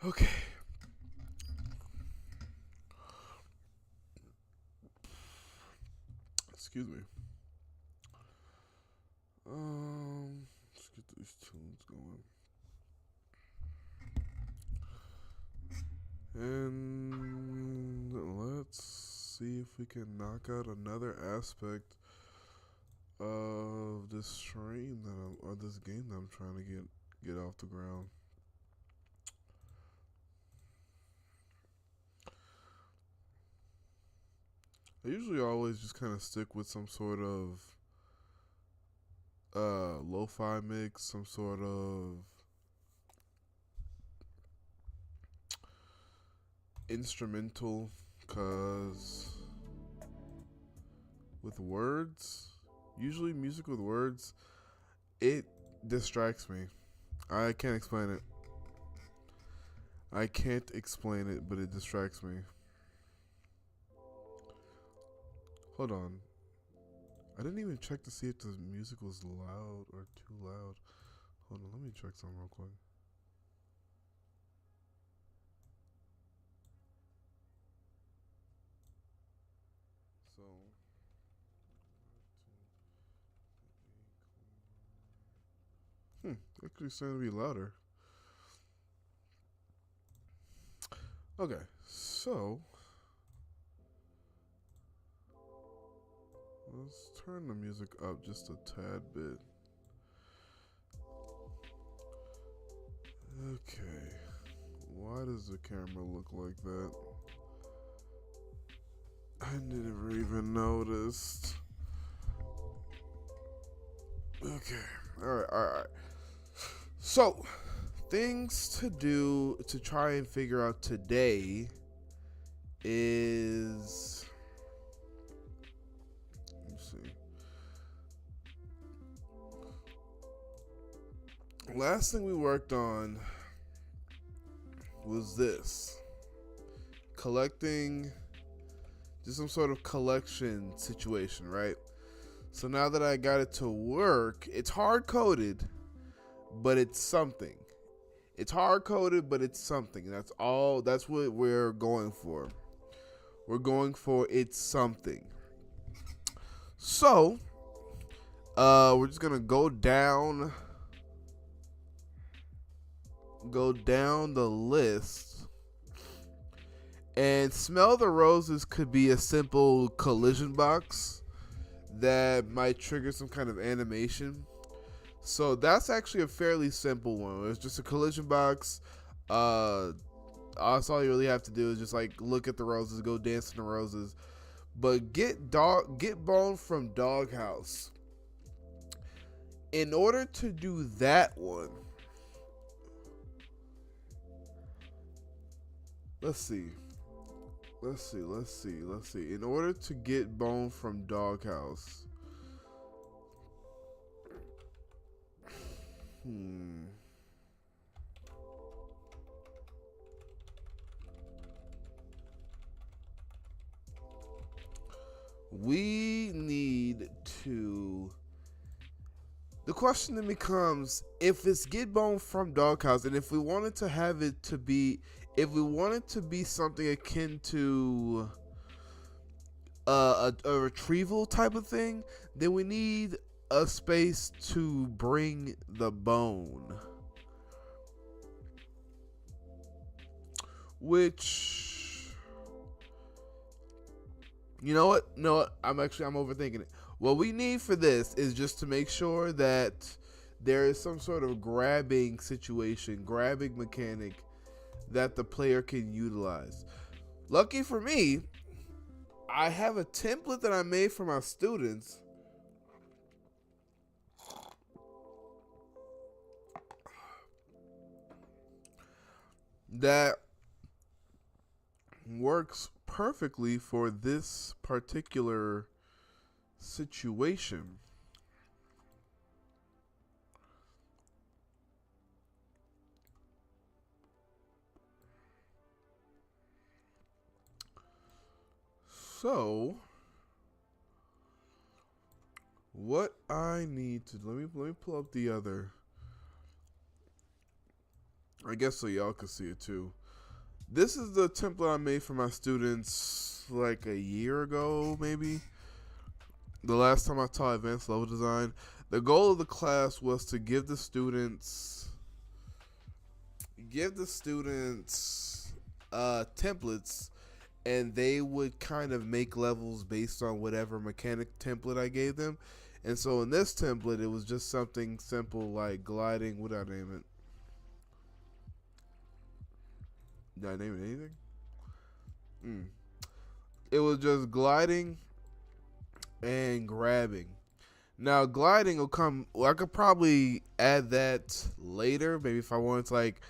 Okay. Excuse me. Let's get these tunes going. And let's see if we can knock out another aspect of this stream or this game that I'm trying to get off the ground. I usually always just kind of stick with some sort of lo-fi mix, some sort of instrumental, cause with words, usually music with words, it distracts me. I can't explain it. I can't explain it, but it distracts me. Hold on. I didn't even check to see if the music was loud or too loud. Hold on, let me check something real quick. So, actually starting to be louder. Okay, so let's turn the music up just a tad bit. Okay, why does the camera look like that? I never even noticed. Okay, alright. So, things to do to try and figure out today is. Let's see. Last thing we worked on was this collecting, just some sort of collection situation, right? So now that I got it to work, it's hard coded, but it's something. It's hard coded, but it's something. That's all. That's what we're going for. We're going for it's something. So, we're just gonna go down the list, and smell the roses could be a simple collision box that might trigger some kind of animation. So that's actually a fairly simple one. It's just a collision box. That's all you really have to do is just like look at the roses, go dance in the roses. But get bone from Doghouse. In order to do that one, let's see. In order to get bone from Doghouse, we need to. The question then becomes, if it's get bone from Doghouse, and if we wanted to have it to be, if we wanted to be something akin to a retrieval type of thing, then we need a space to bring the bone. Which, you know what? No, I'm overthinking it. What we need for this is just to make sure that there is some sort of grabbing situation, grabbing mechanic that the player can utilize. Lucky for me, I have a template that I made for my students that works perfectly for this particular situation. So, what I need to let me pull up the other. I guess so y'all can see it too. This is the template I made for my students like a year ago, maybe. The last time I taught advanced level design. The goal of the class was to give the students templates, and they would kind of make levels based on whatever mechanic template I gave them. And so in this template, it was just something simple like gliding. What did I name it? Did I name it anything? It was just gliding and grabbing. Now gliding will come. Well, I could probably add that later. Maybe if I wanted to like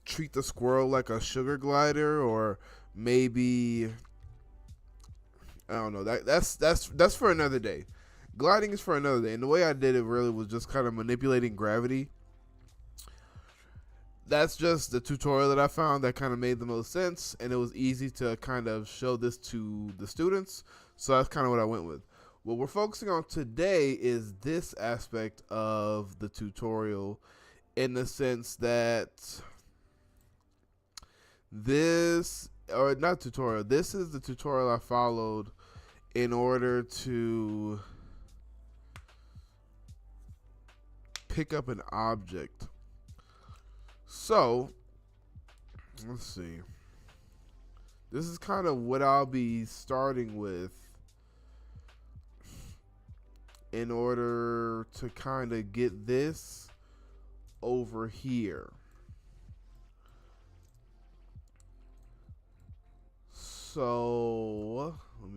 treat the squirrel like a sugar glider, or maybe I don't know. That's for another day. Gliding is for another day. And the way I did it really was just kind of manipulating gravity. That's just the tutorial that I found that kind of made the most sense, and it was easy to kind of show this to the students. So that's kind of what I went with. What we're focusing on today is this aspect of the tutorial, in the sense that this, or not tutorial, this is the tutorial I followed in order to pick up an object. So, let's see. This is kind of what I'll be starting with in order to kind of get this over here. So, let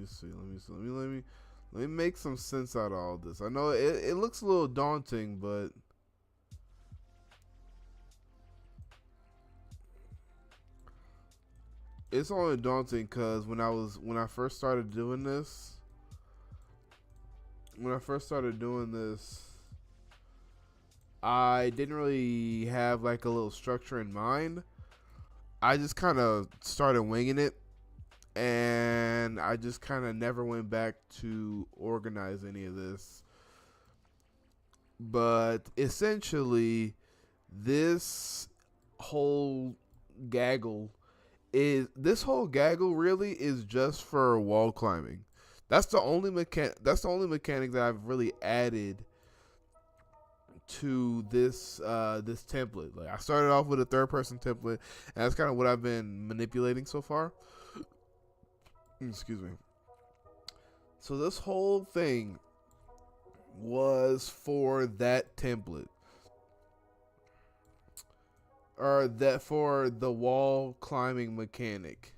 me make some sense out of all this. I know it looks a little daunting, but it's only daunting because when I first started doing this, I didn't really have like a little structure in mind. I just kind of started winging it, and I just kind of never went back to organize any of this. But essentially, this whole gaggle really is just for wall climbing. That's the only mechanic that I've really added to this template. Like, I started off with a third person template, and that's kind of what I've been manipulating so far. Excuse me. So this whole thing was for that template, or that for the wall climbing mechanic.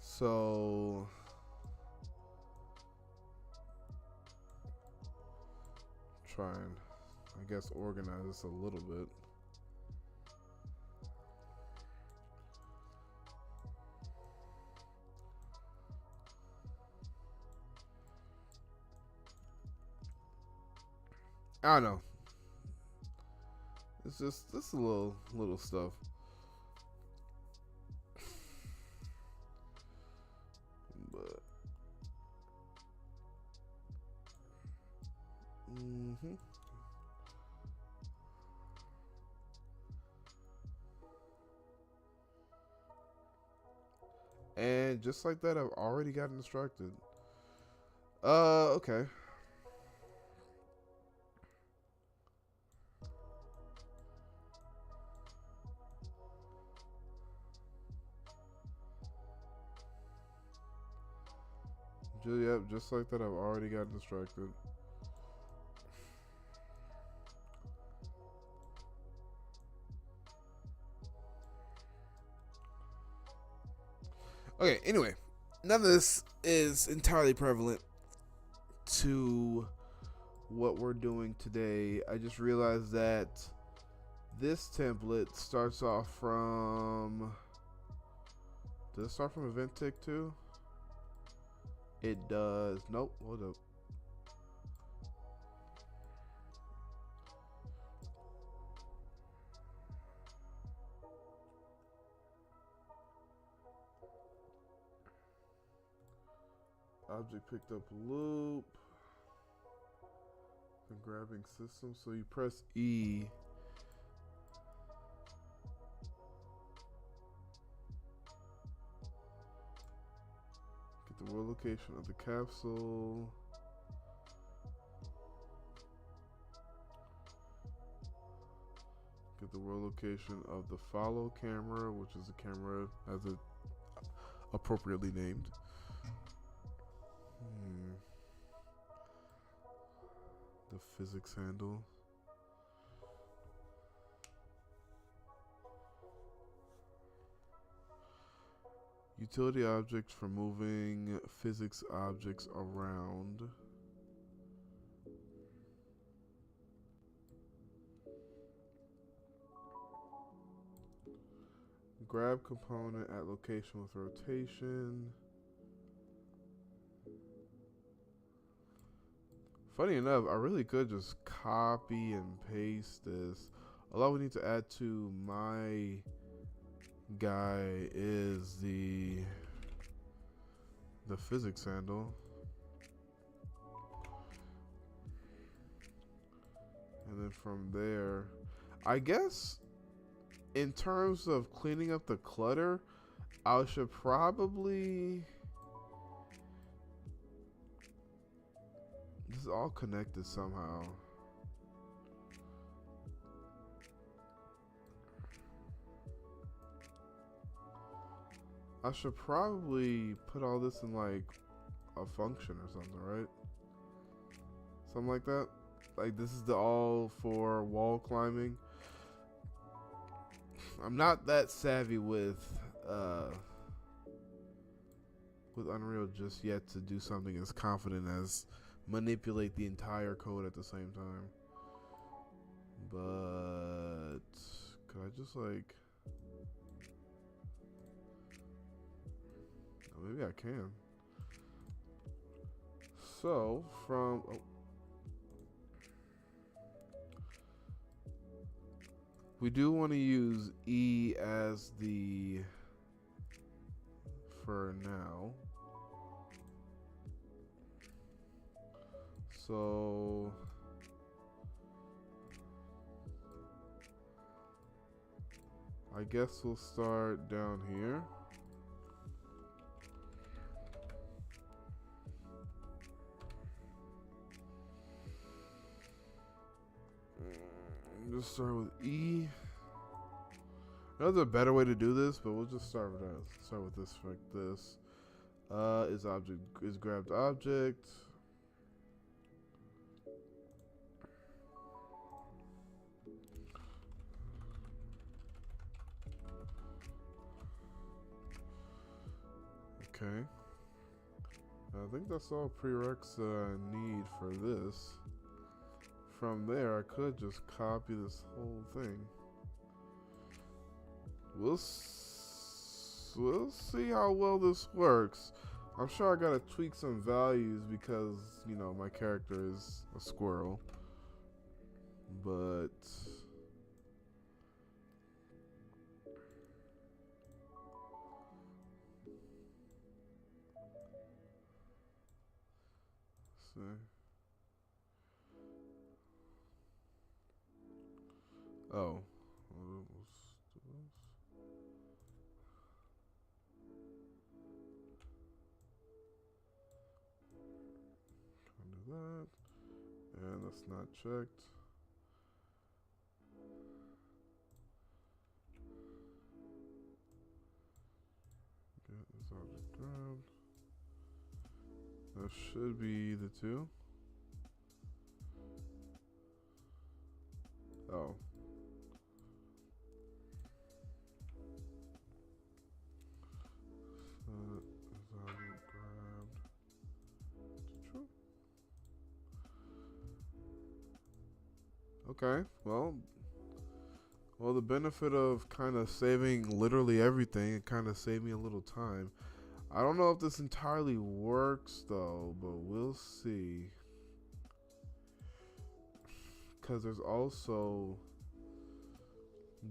So try and, I guess, organize this a little bit. I don't know. It's just this little stuff. But and just like that, I've already gotten distracted. Okay. Yep, just like that, I've already gotten distracted. Okay, anyway, none of this is entirely prevalent to what we're doing today. I just realized that this template starts off from... Does it start from Event Tick too? It does. Nope, hold up. Object picked up loop. The grabbing system. So you press E. Get the world location of the capsule. Get the world location of the follow camera, which is a camera as it appropriately named. The physics handle. Utility objects for moving physics objects around. Grab component at location with rotation. Funny enough, I really could just copy and paste this. All we need to add to my guy is the physics handle. And then from there, I guess in terms of cleaning up the clutter, I should probably... This is all connected somehow. I should probably put all this in like a function or something, right? Something like that. Like this is the all for wall climbing. I'm not that savvy with Unreal just yet to do something as confident as manipulate the entire code at the same time. But could I just like... Maybe I can. So from we do want to use E as the for now. So I guess we'll start down here. Just start with E. There's a better way to do this, but we'll just start with that. Start with this like this. Is grabbed object. Okay. I think that's all prereqs I need for this. From there, I could just copy this whole thing. We'll see how well this works. I'm sure I gotta tweak some values because, you know, my character is a squirrel. But let's see. Oh. Undo that. And that's not checked. Get this object grabbed. That should be the two. Oh. Okay, well, the benefit of kind of saving literally everything, it kind of saved me a little time. I don't know if this entirely works though, but we'll see. Because there's also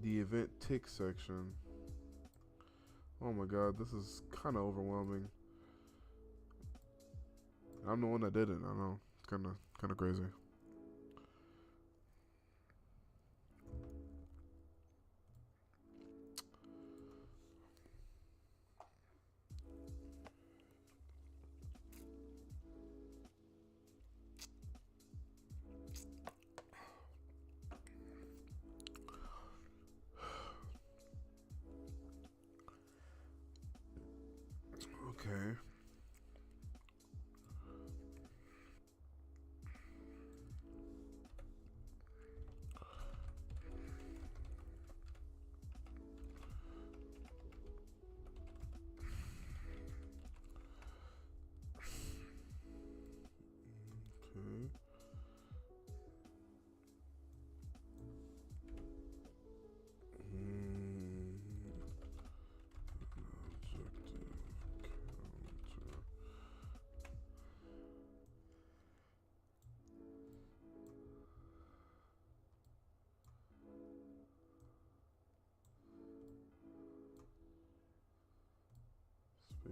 the event tick section. Oh my god, this is kind of overwhelming. I'm the one that did it. I know, it's kind of crazy.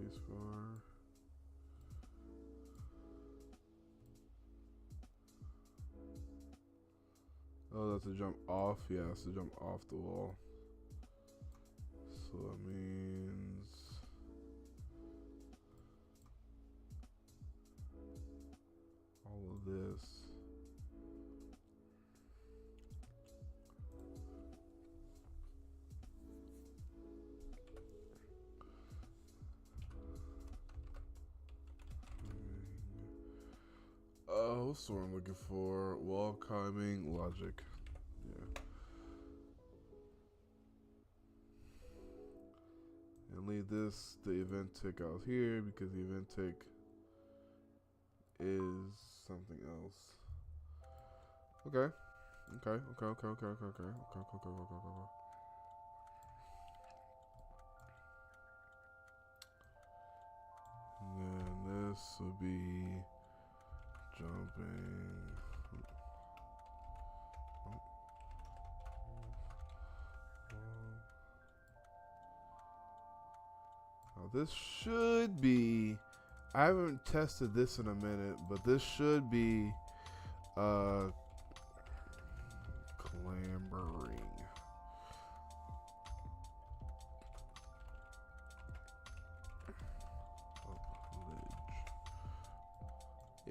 Spacebar. Oh, that's a jump off. Yeah, that's a jump off the wall. So that means all of this. What's the word I'm looking for? Wall climbing logic. Yeah. And leave the event tick out here because the event tick is something else. Okay. Okay. And then this will be jumping. Now this should be, I haven't tested this in a minute, but this should be clambering.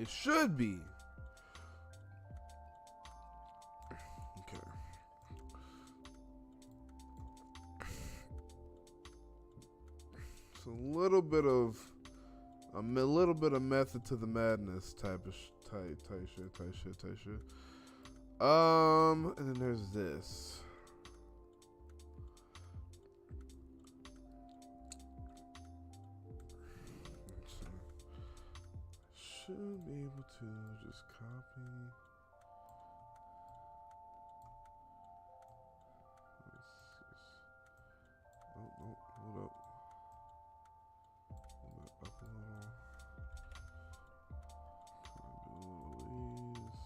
It should be. Okay. It's a little bit of method to the madness type shit. And then there's this. Should be able to just copy. Oh, hold up. Hold that up a little. Try to do a little ease.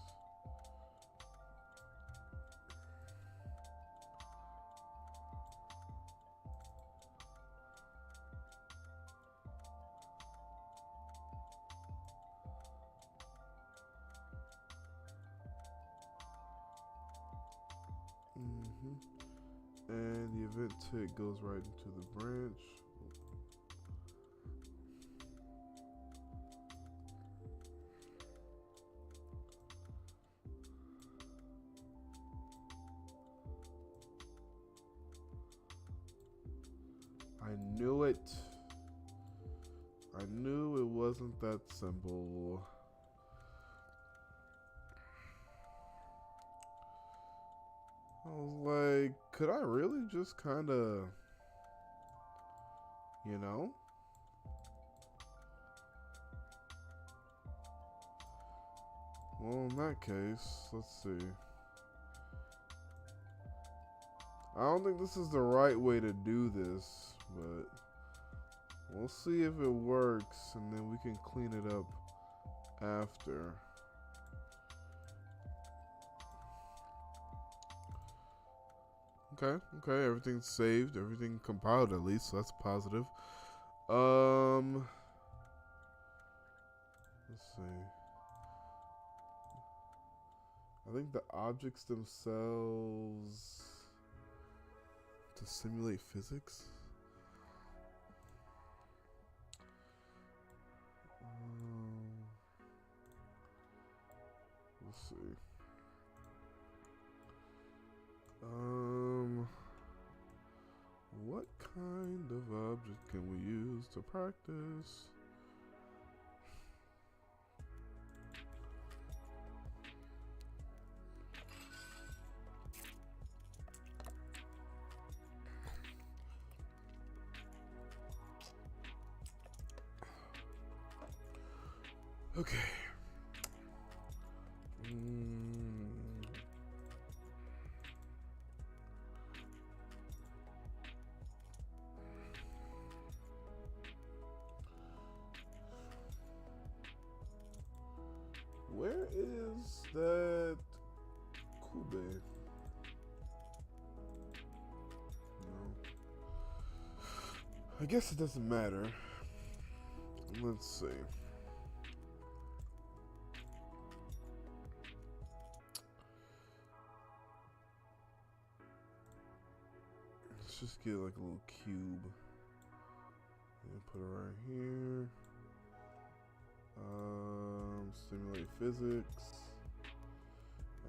And the event tick goes right into the branch. I knew it. I knew it wasn't that simple. I was like, could I really just kind of, you know? Well, in that case, let's see. I don't think this is the right way to do this, but we'll see if it works, and then we can clean it up after. Okay, everything's saved, everything compiled at least, so that's positive. Let's see. I think the objects themselves to simulate physics. Let's see. What kind of object can we use to practice? Okay. Where is that Kube? No. I guess it doesn't matter. Let's see. Let's just get like a little cube. And put it right here. Simulate physics.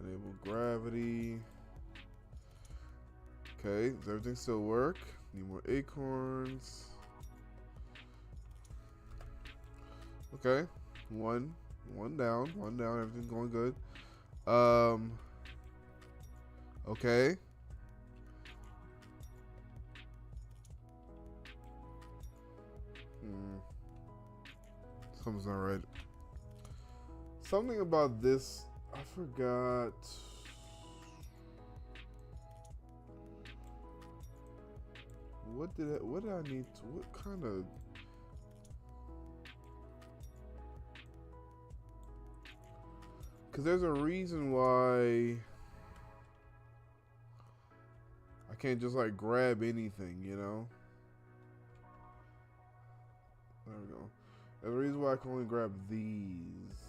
Enable gravity. Okay, does everything still work? Need more acorns. Okay, one down, everything's going good. Okay. Something's not right. Something about this, I forgot. What did I need to, what kind of, because there's a reason why I can't just like grab anything, you know? There we go. There's a reason why I can only grab these.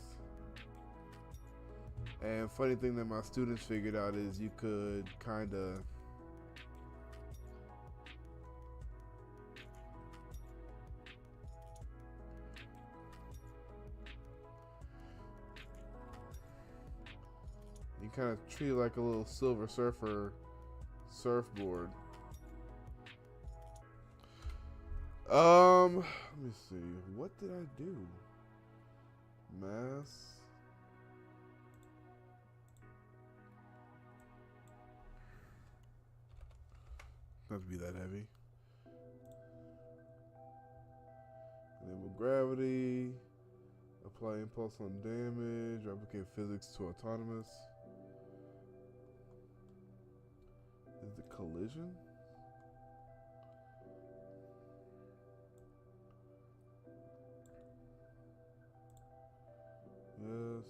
And funny thing that my students figured out is you could kind of treat it like a little Silver Surfer surfboard. Let me see. What did I do? Mass. Not to be that heavy. Enable gravity. Apply impulse on damage. Replicate physics to autonomous. Is it collision? Yes.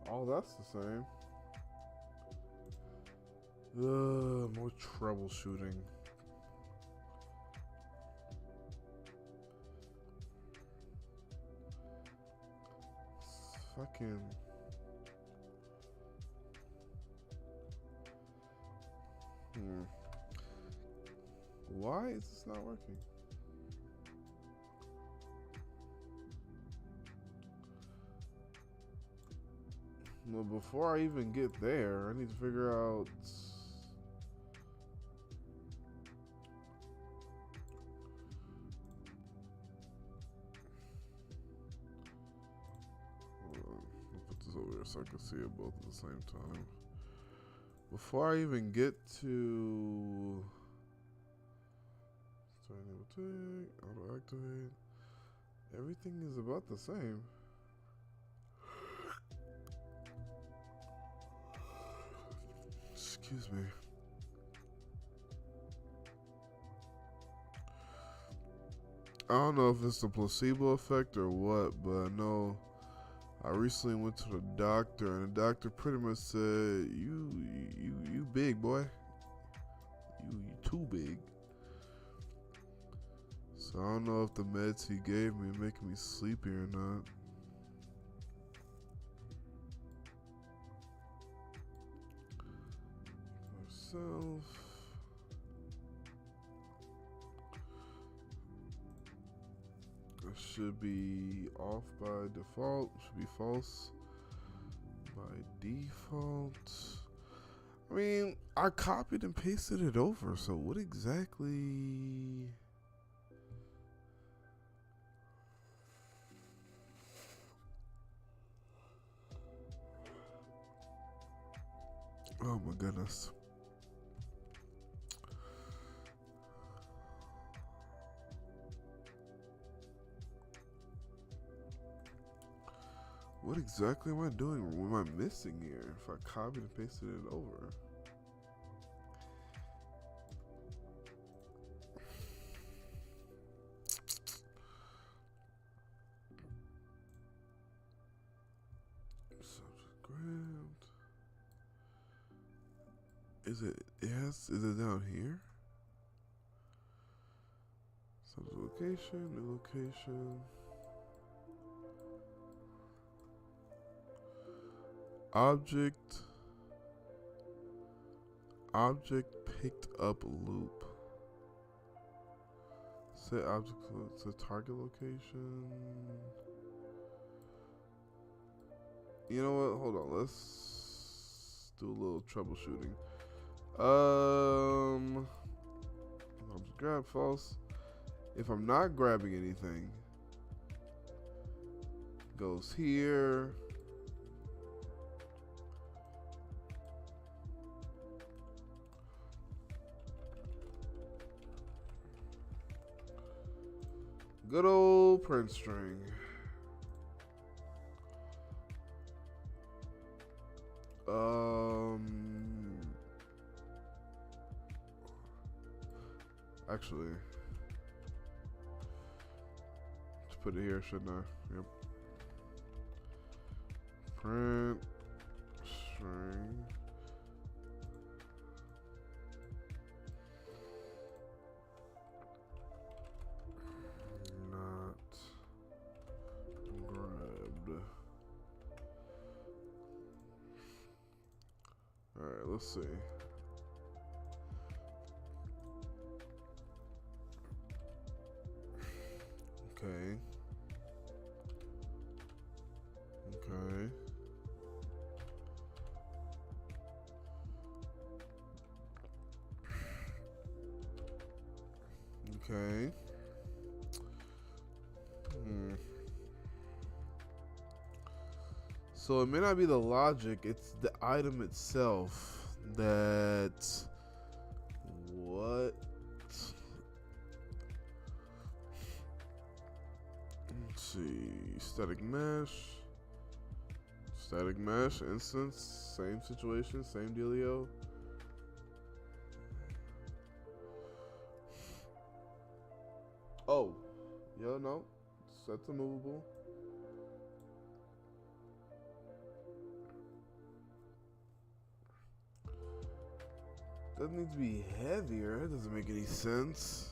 Oh, that's the same. More troubleshooting. Fucking. Why is this not working? Well, before I even get there, I need to figure out. Hold on. I'll put this over here so I can see it both at the same time. Before I even get to start enable tag, auto activate, everything is about the same. Excuse me. I don't know if it's the placebo effect or what, but I know I recently went to the doctor, and the doctor pretty much said, "You big boy. You too big." So I don't know if the meds he gave me making me sleepy or not. Myself. It should be off by default. Should be false by default. I mean, I copied and pasted it over, so what exactly? Oh my goodness. What exactly am I doing? What am I missing here if I copied and pasted it over? Subject grabbed. Is it down here? Location, new location. Object picked up loop. Set object to target location. You know what? Hold on. Let's do a little troubleshooting. Object grab false. If I'm not grabbing anything, goes here. Good old print string. Actually, just put it here, shouldn't I? Yep. Print string. Not grabbed. All right, let's see. Okay. Okay. Okay. So it may not be the logic, it's the item itself that what? Let's see. Static mesh, instance, same situation, same dealio. Oh, yo, no, set to movable. That needs to be heavier. It doesn't make any sense.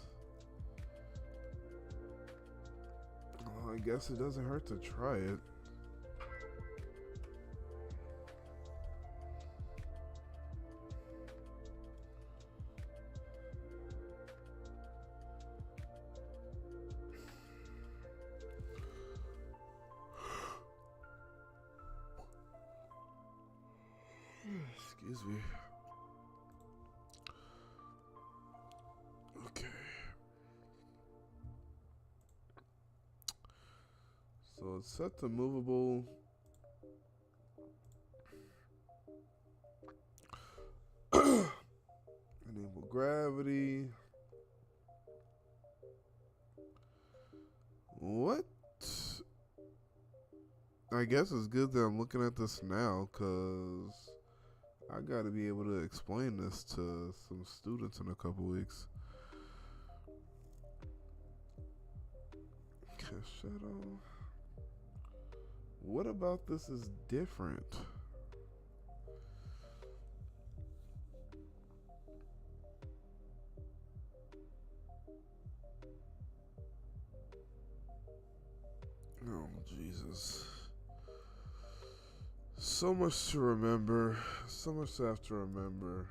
Well, I guess it doesn't hurt to try it. Excuse me. Okay. So it's set to movable. Enable gravity. What? I guess it's good that I'm looking at this now, because I gotta be able to explain this to some students in a couple weeks. Shadow. What about this is different? Oh, Jesus. So much to remember. So much to have to remember.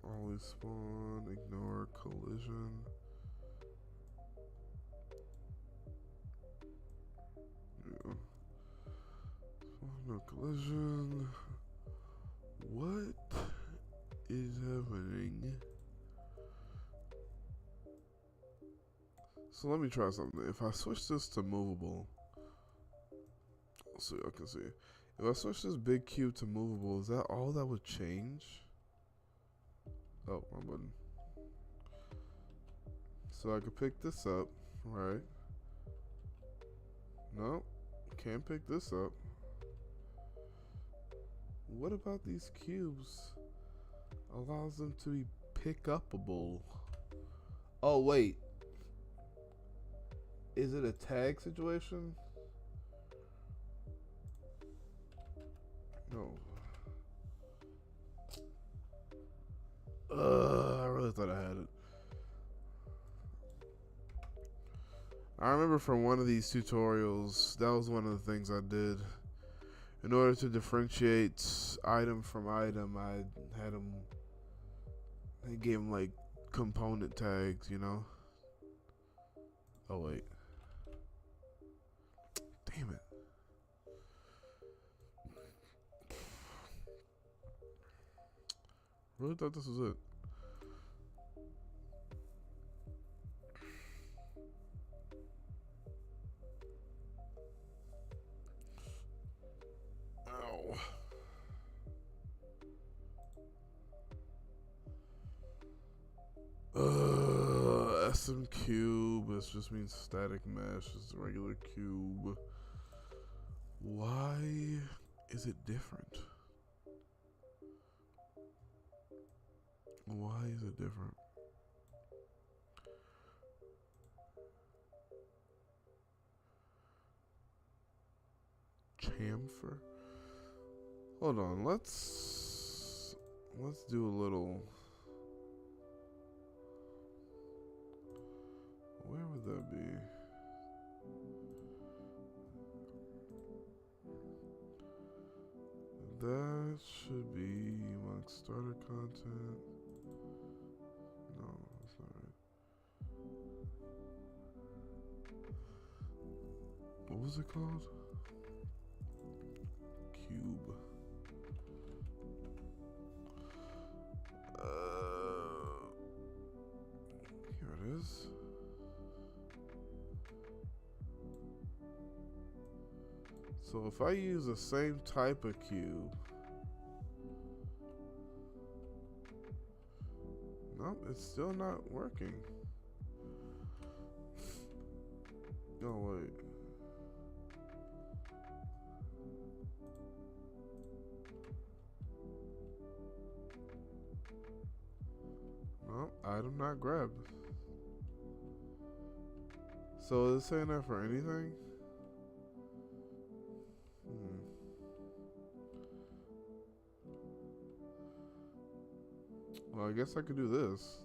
Always spawn, ignore collision. Yeah. Spawn, no collision. What is happening? So let me try something. If I switch this to movable, so y'all can see. If I switch this big cube to movable, is that all that would change? Oh, my button. So I could pick this up, right? No, can't pick this up. What about these cubes? Allows them to be pick upable. Oh, wait. Is it a tag situation? No. I really thought I had it. I remember from one of these tutorials, that was one of the things I did. In order to differentiate item from item, I had them, I gave them like component tags, you know? Oh, wait. Damn it. Really thought this was it. Ow. SM cube. This just means static mesh. It's a regular cube. Why is it different? Why is it different? Chamfer? Hold on, let's do a little. Where would that be? That should be amongst starter content. No, that's not right. What was it called? Cube. Here it is. So if I use the same type of cube, nope, it's still not working. Oh wait. Nope, item not grabbed. So is it saying that for anything? Well, I guess I could do this.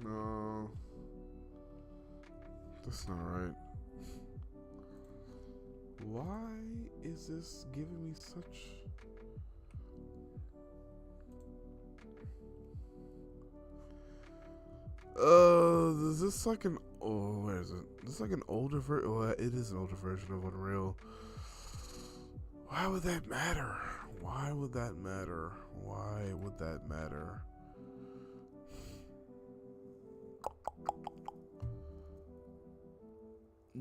No. That's not right. Why is this giving me such... is this like an... Oh, where is it? Is this like an older version? Well, it is an older version of Unreal. Why would that matter? Why would that matter? Why would that matter?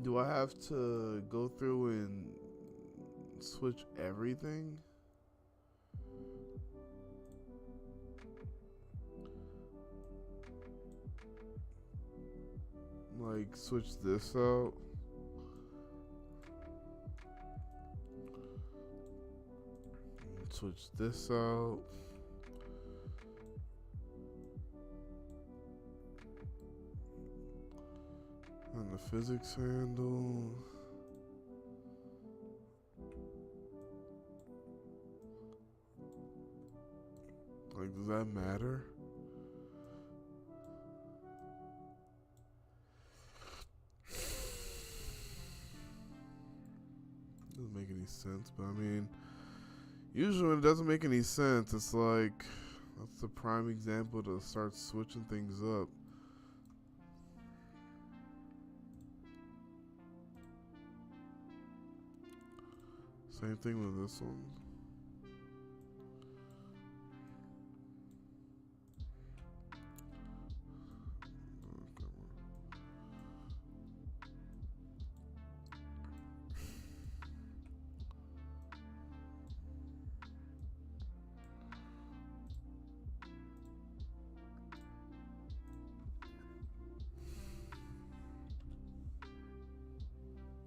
Do I have to go through and switch everything? Like, switch this out? Switch this out? And the physics handle. Like, does that matter? Doesn't make any sense, but I mean, usually when it doesn't make any sense, it's like, that's the prime example to start switching things up. Same thing with this one.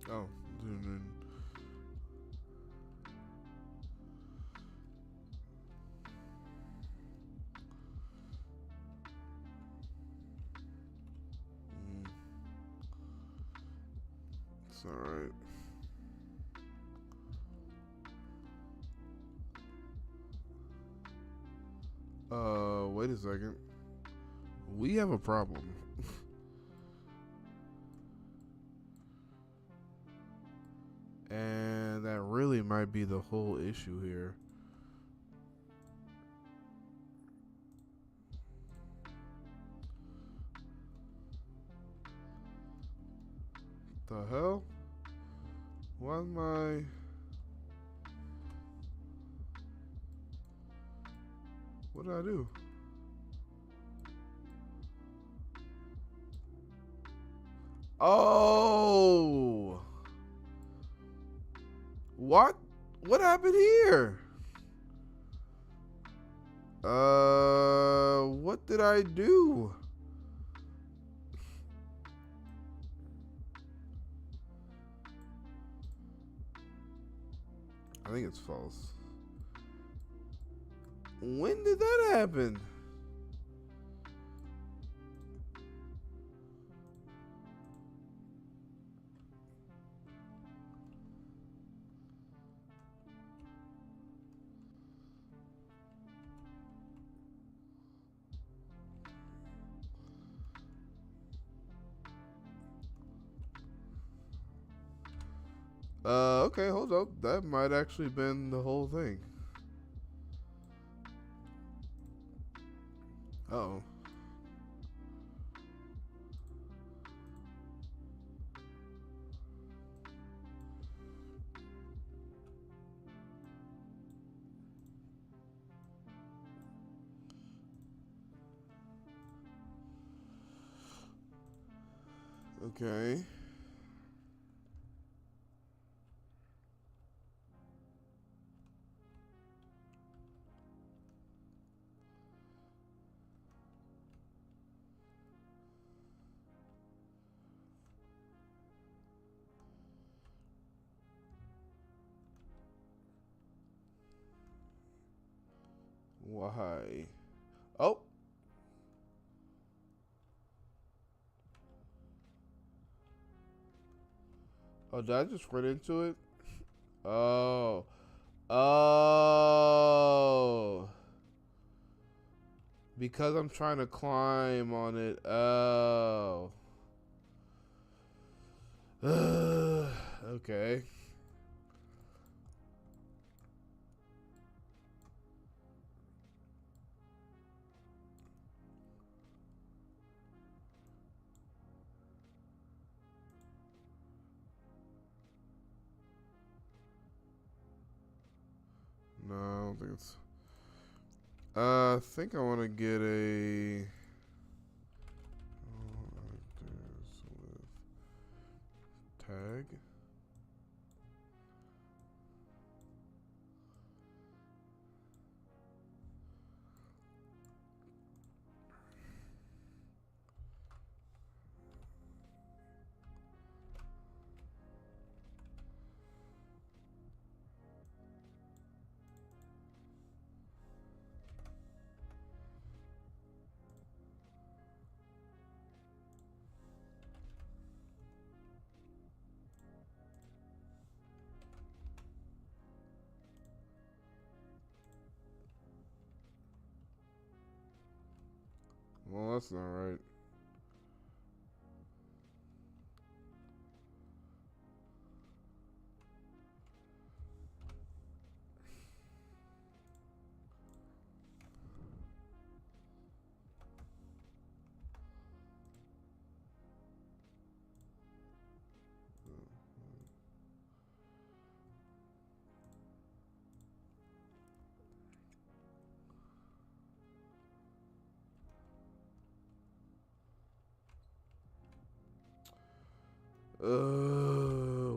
Oh, That's not right. Wait a second. We have a problem. And that really might be the whole issue here. The hell? Why am I... What did I do? Oh! What? What happened here? What did I do? I think it's false. When did that happen? Okay, hold up. That might actually been the whole thing. Uh-oh. Okay. Why? Oh. Oh, did I just run into it? Oh. Oh. Because I'm trying to climb on it. Oh. Okay. No, I don't think it's... I think I want to get a... Tag. Well, that's not right.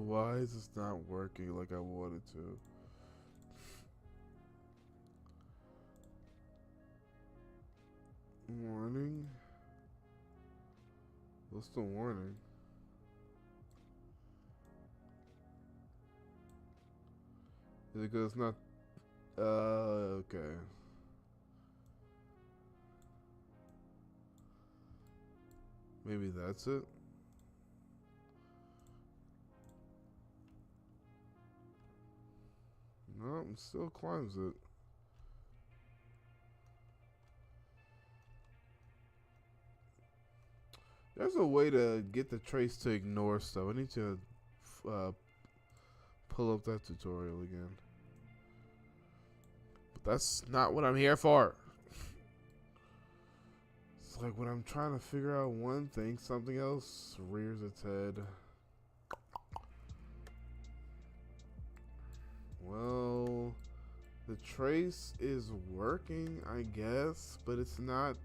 Why is this not working like I wanted to? Warning? What's the warning? Is it because it's not... okay. Maybe that's it? Still climbs it. There's a way to get the trace to ignore stuff. I need to uh, pull up that tutorial again. But that's not what I'm here for. It's like when I'm trying to figure out one thing, something else rears its head. Well, the trace is working, I guess, but it's not.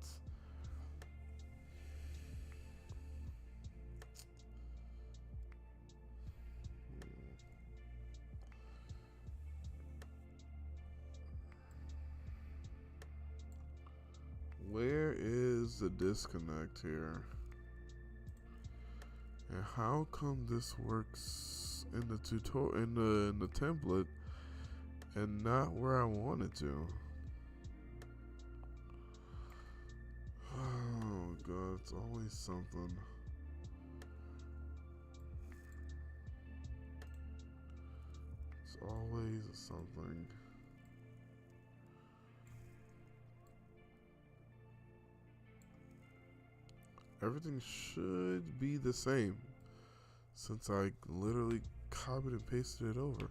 Where is the disconnect here? And how come this works in the tutorial in the template and not where I want it to? Oh god, it's always something. It's always something. Everything should be the same since I literally copied and pasted it over.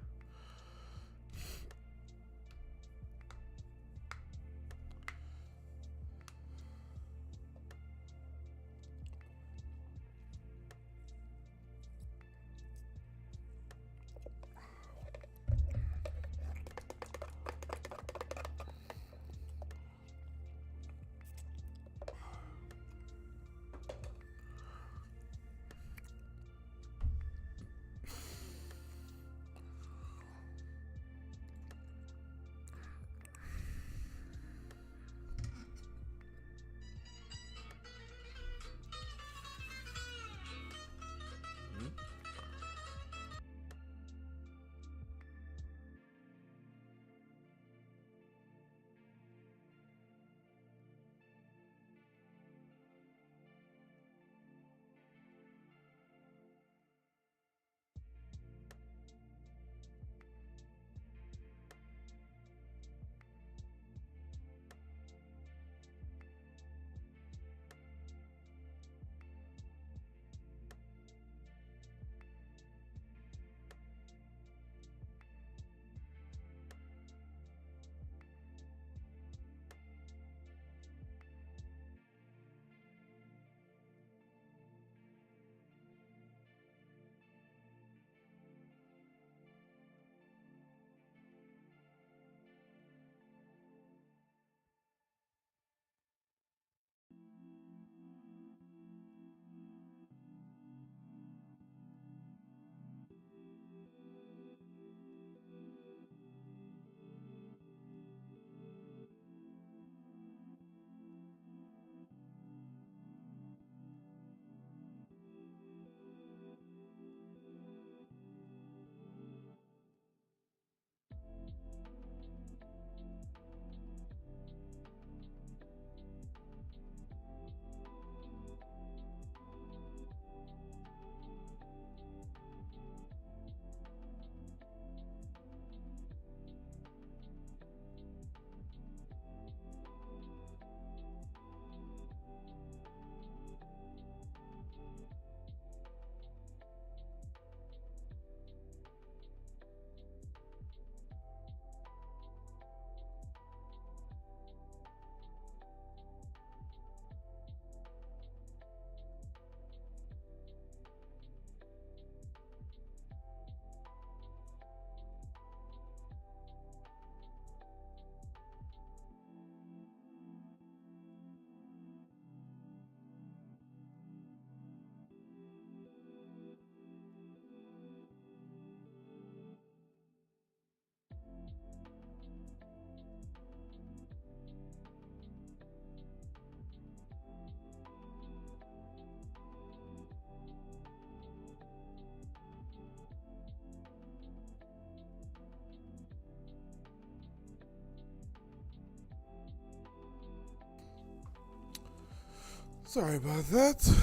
Sorry about that.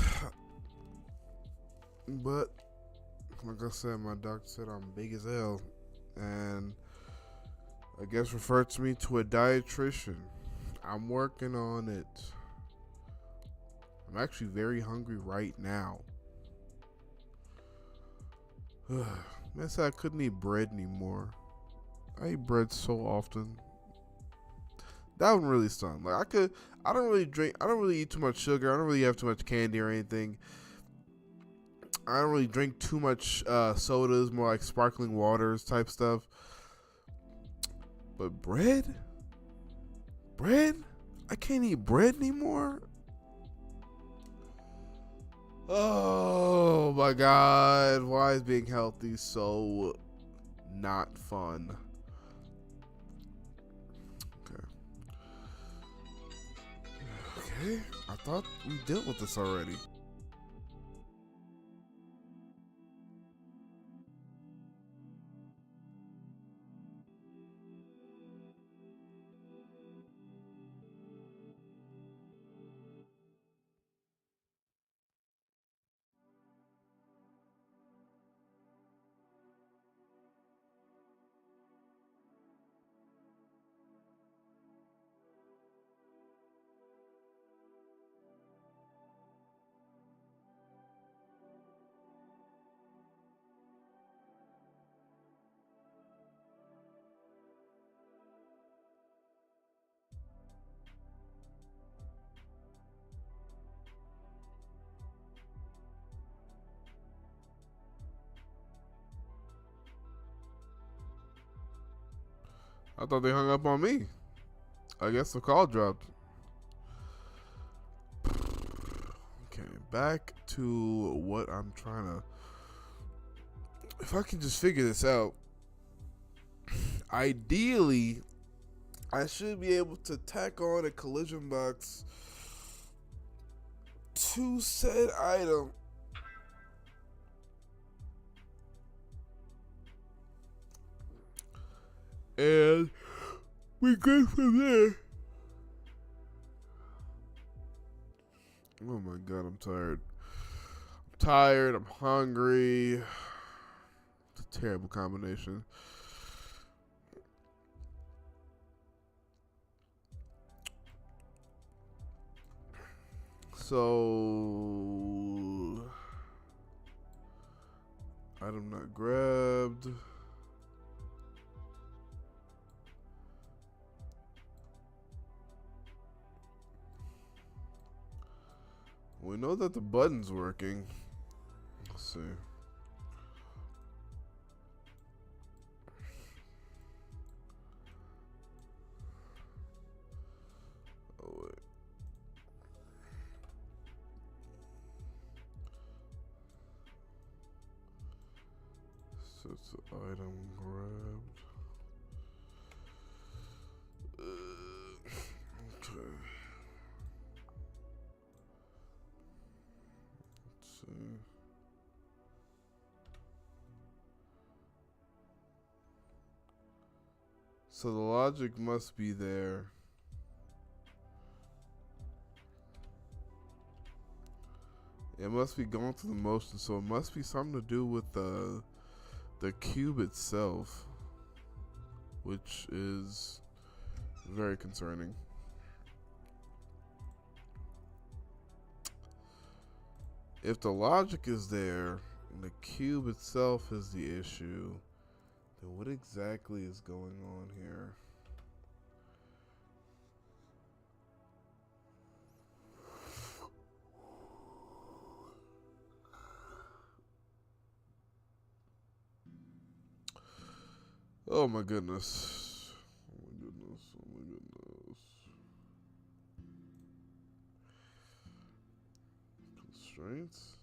But like I said, my doctor said I'm big as hell, and I guess refer to me to a dietitian. I'm working on it. I'm actually very hungry right now. Man said I couldn't eat bread anymore. I eat bread so often. That one really stung. Like I don't really eat too much sugar. I don't really have too much candy or anything. I don't really drink too much sodas, more like sparkling waters type stuff. But bread? I can't eat bread anymore. Oh my God. Why is being healthy so not fun? Okay. I thought we dealt with this already. I thought they hung up on me. I guess the call dropped. Okay, back to what I'm trying to. If I can just figure this out, ideally, I should be able to tack on a collision box to said item. And we good from there. Oh my God, I'm tired. I'm hungry. It's a terrible combination. So, item not grabbed. We know that the button's working. Let's see. Oh, wait. So it's the item grabbed. Okay. Let's see. So the logic must be there. It must be going through the motion, so it must be something to do with the cube itself, which is very concerning. If the logic is there and the cube itself is the issue, then what exactly is going on here? Oh my goodness. Oh my goodness. Oh my goodness. Constraints?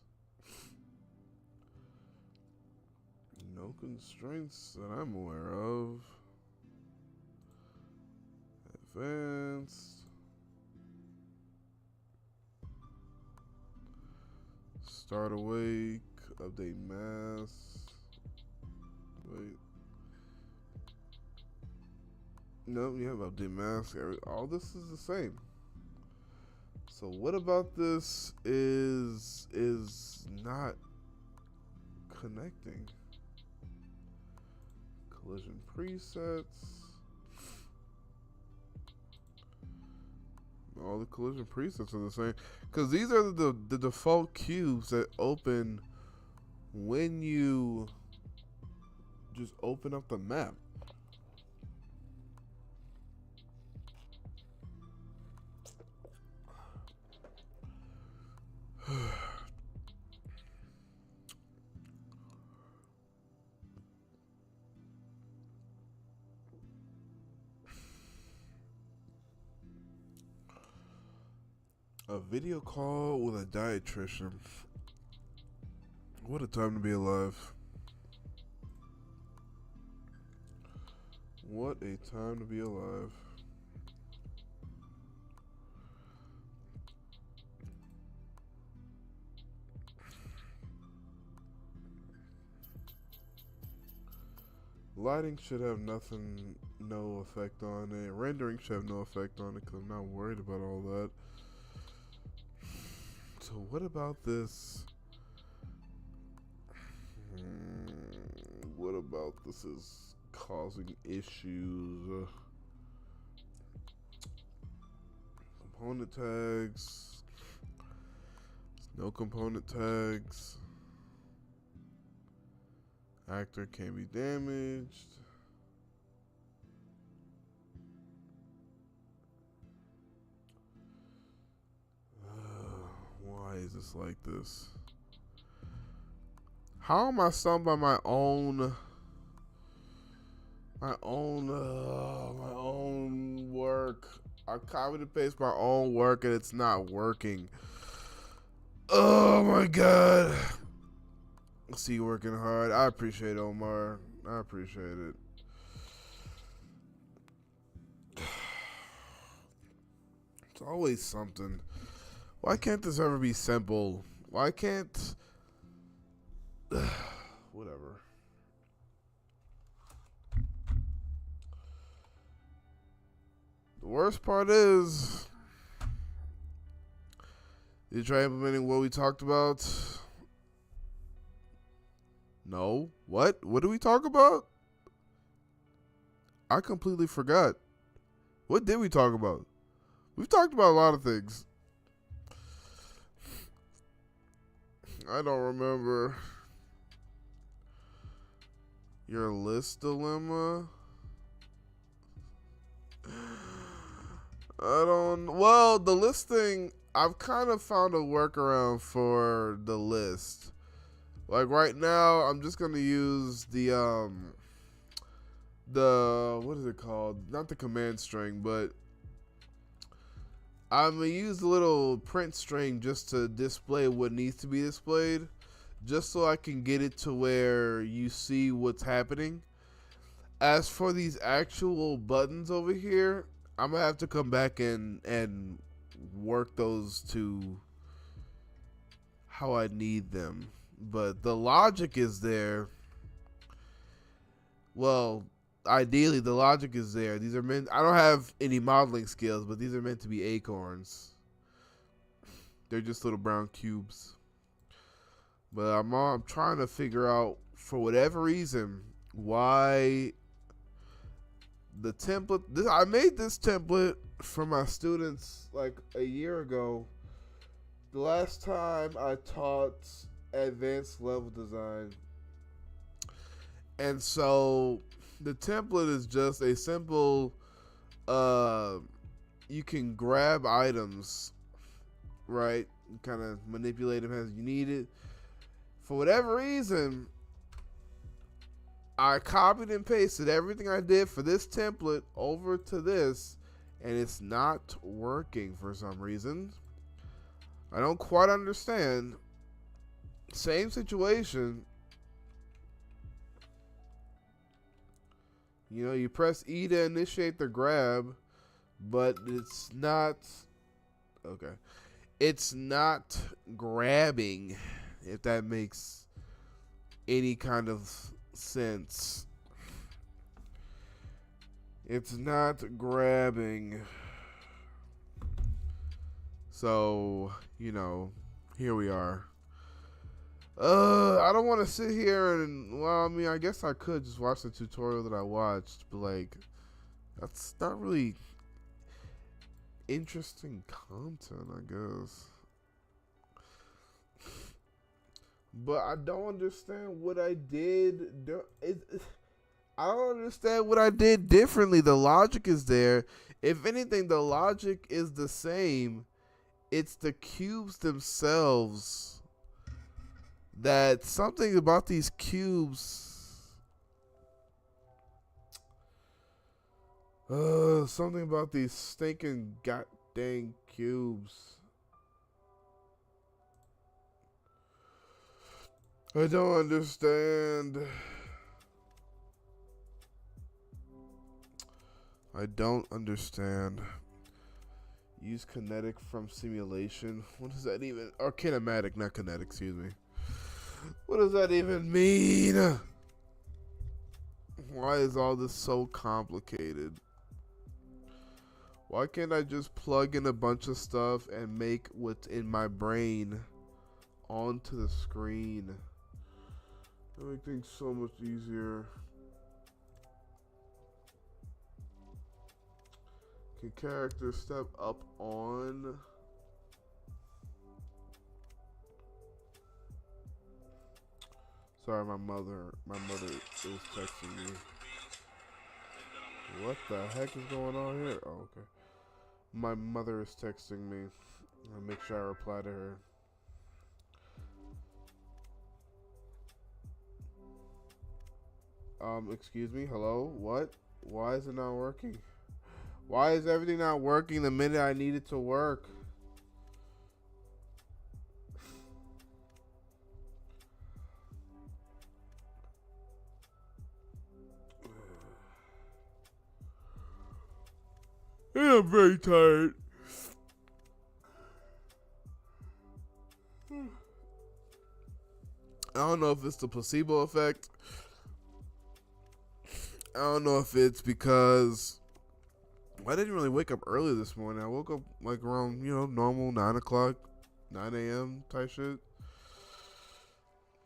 No constraints that I'm aware of. Advanced. Start awake. Update mass. Wait. No, you have update mask. All this is the same. So what about this is not connecting? Collision presets. All the collision presets are the same. Because these are the default cubes that open when you just open up the map. A video call with a dietitian. What a time to be alive. What a time to be alive. Lighting should have no effect on it. Rendering should have no effect on it because I'm not worried about all that. So what about this? What about this is causing issues? Component tags. No component tags. Actor can be damaged. Why is this like this? How am I stunned by my own work? I copied and pasted my own work and it's not working. Oh my god. I see you working hard. I appreciate it, Omar. I appreciate it. It's always something. Why can't this ever be simple? Why can't... Whatever. The worst part is... Did you try implementing what we talked about? No. What? What did we talk about? I completely forgot. What did we talk about? We've talked about a lot of things. I don't remember. Your list dilemma? Well, the listing, I've kind of found a workaround for the list. Like right now, I'm just gonna use the what is it called? Not the command string, but I'm gonna use the little print string just to display what needs to be displayed, just so I can get it to where you see what's happening. As for these actual buttons over here, I'm gonna have to come back and work those to how I need them. But the logic is there. Well, ideally the logic is there. These are meant, I don't have any modeling skills, but these are meant to be acorns. They're just little brown cubes. But I'm trying to figure out, for whatever reason, why the template, I made this template for my students like a year ago. The last time I taught advanced level design. And so the template is just a simple, you can grab items, right? Kind of manipulate them as you need it. For whatever reason, I copied and pasted everything I did for this template over to this, and it's not working for some reason. I don't quite understand. Same situation. You know, you press E to initiate the grab, but it's not... Okay. It's not grabbing, if that makes any kind of sense. It's not grabbing. So, you know, here we are. I don't want to sit here and, well, I mean, I guess I could just watch the tutorial that I watched, but like, that's not really, interesting content, I guess. But I don't understand what I did. I don't understand what I did differently. The logic is there. If anything, the logic is the same. It's the cubes themselves. That something about these cubes. Something about these stinking goddamn cubes. I don't understand. I don't understand. Use kinetic from simulation. What does that even? Or kinematic, not kinetic, excuse me. What does that even mean? Why is all this so complicated? Why can't I just plug in a bunch of stuff and make what's in my brain onto the screen? That makes things so much easier. Can characters step up on? Sorry, my mother is texting me. What the heck is going on here? Oh, okay. My mother is texting me. I'll make sure I reply to her. Excuse me, hello? What? Why is it not working? Why is everything not working the minute I need it to work? I'm very tired. I don't know if it's the placebo effect. I don't know if it's because I didn't really wake up early this morning. I woke up like around, normal 9 o'clock, 9 a.m. type shit.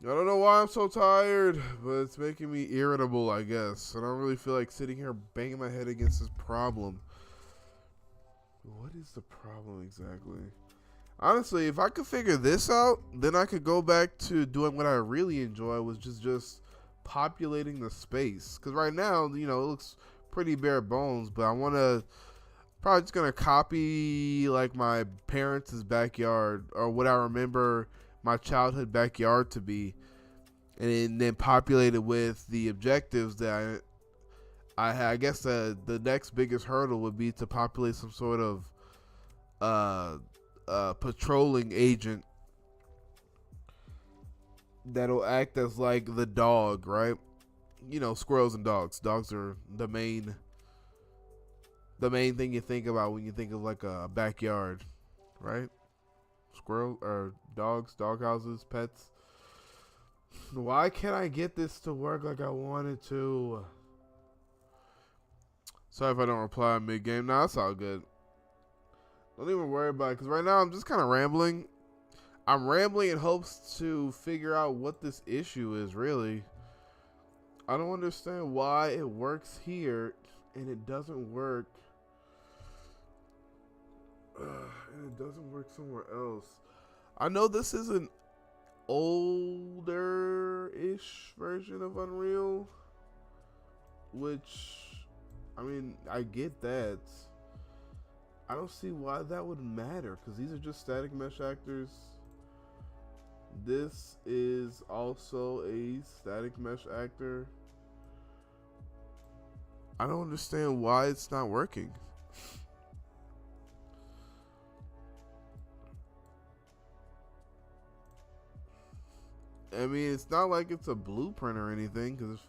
I don't know why I'm so tired, but it's making me irritable, I guess. I don't really feel like sitting here banging my head against this problem. What is the problem exactly? Honestly, if I could figure this out, then I could go back to doing what I really enjoy, was just populating the space. Because right now, it looks pretty bare bones, but I want to probably just going to copy like my parents' backyard or what I remember my childhood backyard to be, and then populate it with the objectives that I guess the next biggest hurdle would be to populate some sort of patrolling agent that'll act as like the dog, right? Squirrels and dogs. Dogs are the main thing you think about when you think of like a backyard, right? Squirrel or dogs, dog houses, pets. Why can't I get this to work like I wanted to? Sorry if I don't reply mid-game. Nah, that's all good. Don't even worry about it, because right now I'm just kind of rambling. I'm rambling in hopes to figure out what this issue is, really. I don't understand why it works here and it doesn't work. And it doesn't work somewhere else. I know this is an older-ish version of Unreal, which, I mean, I get that. I don't see why that would matter, because these are just static mesh actors. This is also a static mesh actor. I don't understand why it's not working. I mean, it's not like it's a blueprint or anything, because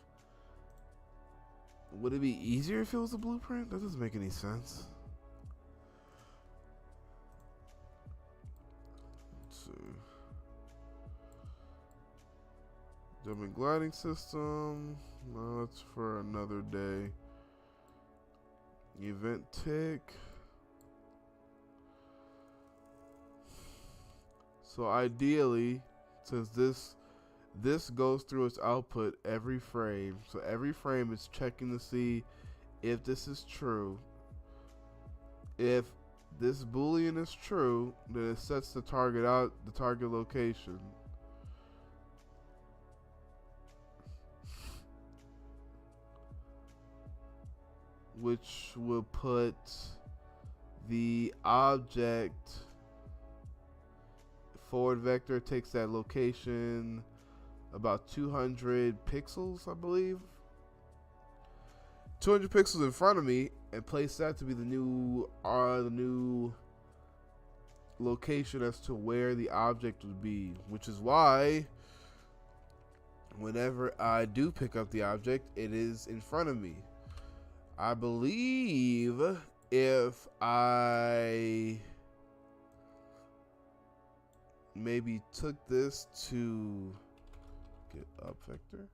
would it be easier if it was a blueprint? That doesn't make any sense. Let's see. Jumping gliding system. No, that's for another day. Event tick. So ideally, since this goes through its output every frame, so every frame is checking to see if this is true. If this boolean is true, then it sets the target location. Which will put the object forward vector, takes that location about 200 pixels, I believe. 200 pixels in front of me, and place that to be the new location as to where the object would be, which is why whenever I do pick up the object, it is in front of me. I believe if I maybe took this to get up vector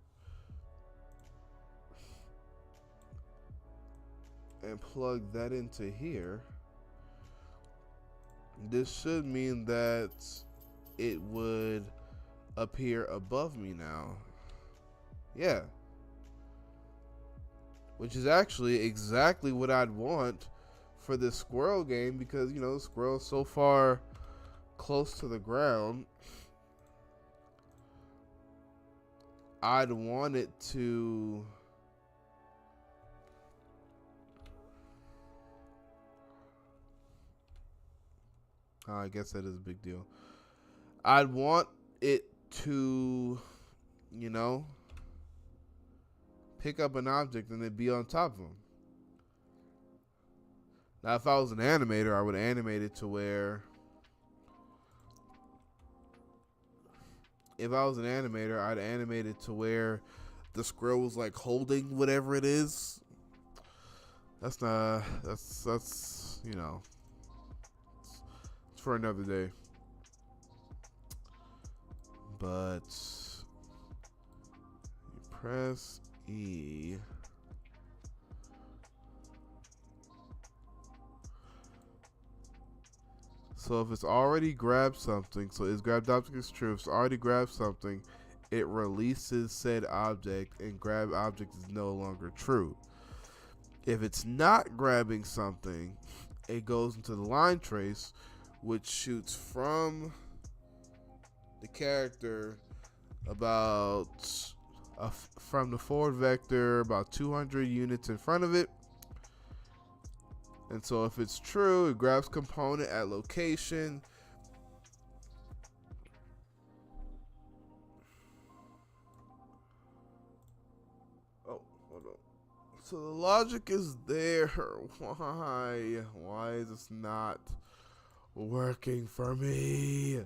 and plug that into here, this should mean that it would appear above me now. Yeah. Which is actually exactly what I'd want for this squirrel game, because, you know, the squirrel's so far close to the ground. I'd want it to I guess that is a big deal. I'd want it to, you know, pick up an object and then be on top of them. Now, if I was an animator, I would animate it to where, I'd animate it to where the squirrel was like holding whatever it is. That's, you know, it's for another day. But you press E. So if it's already grabbed something, so is grabbed object is true. If it's already grabbed something, it releases said object, and grab object is no longer true. If it's not grabbing something, it goes into the line trace, which shoots from the character about from the forward vector about 200 units in front of it. And so if it's true, it grabs component at location. Oh, hold on. So the logic is there. Why? Why is this not working for me?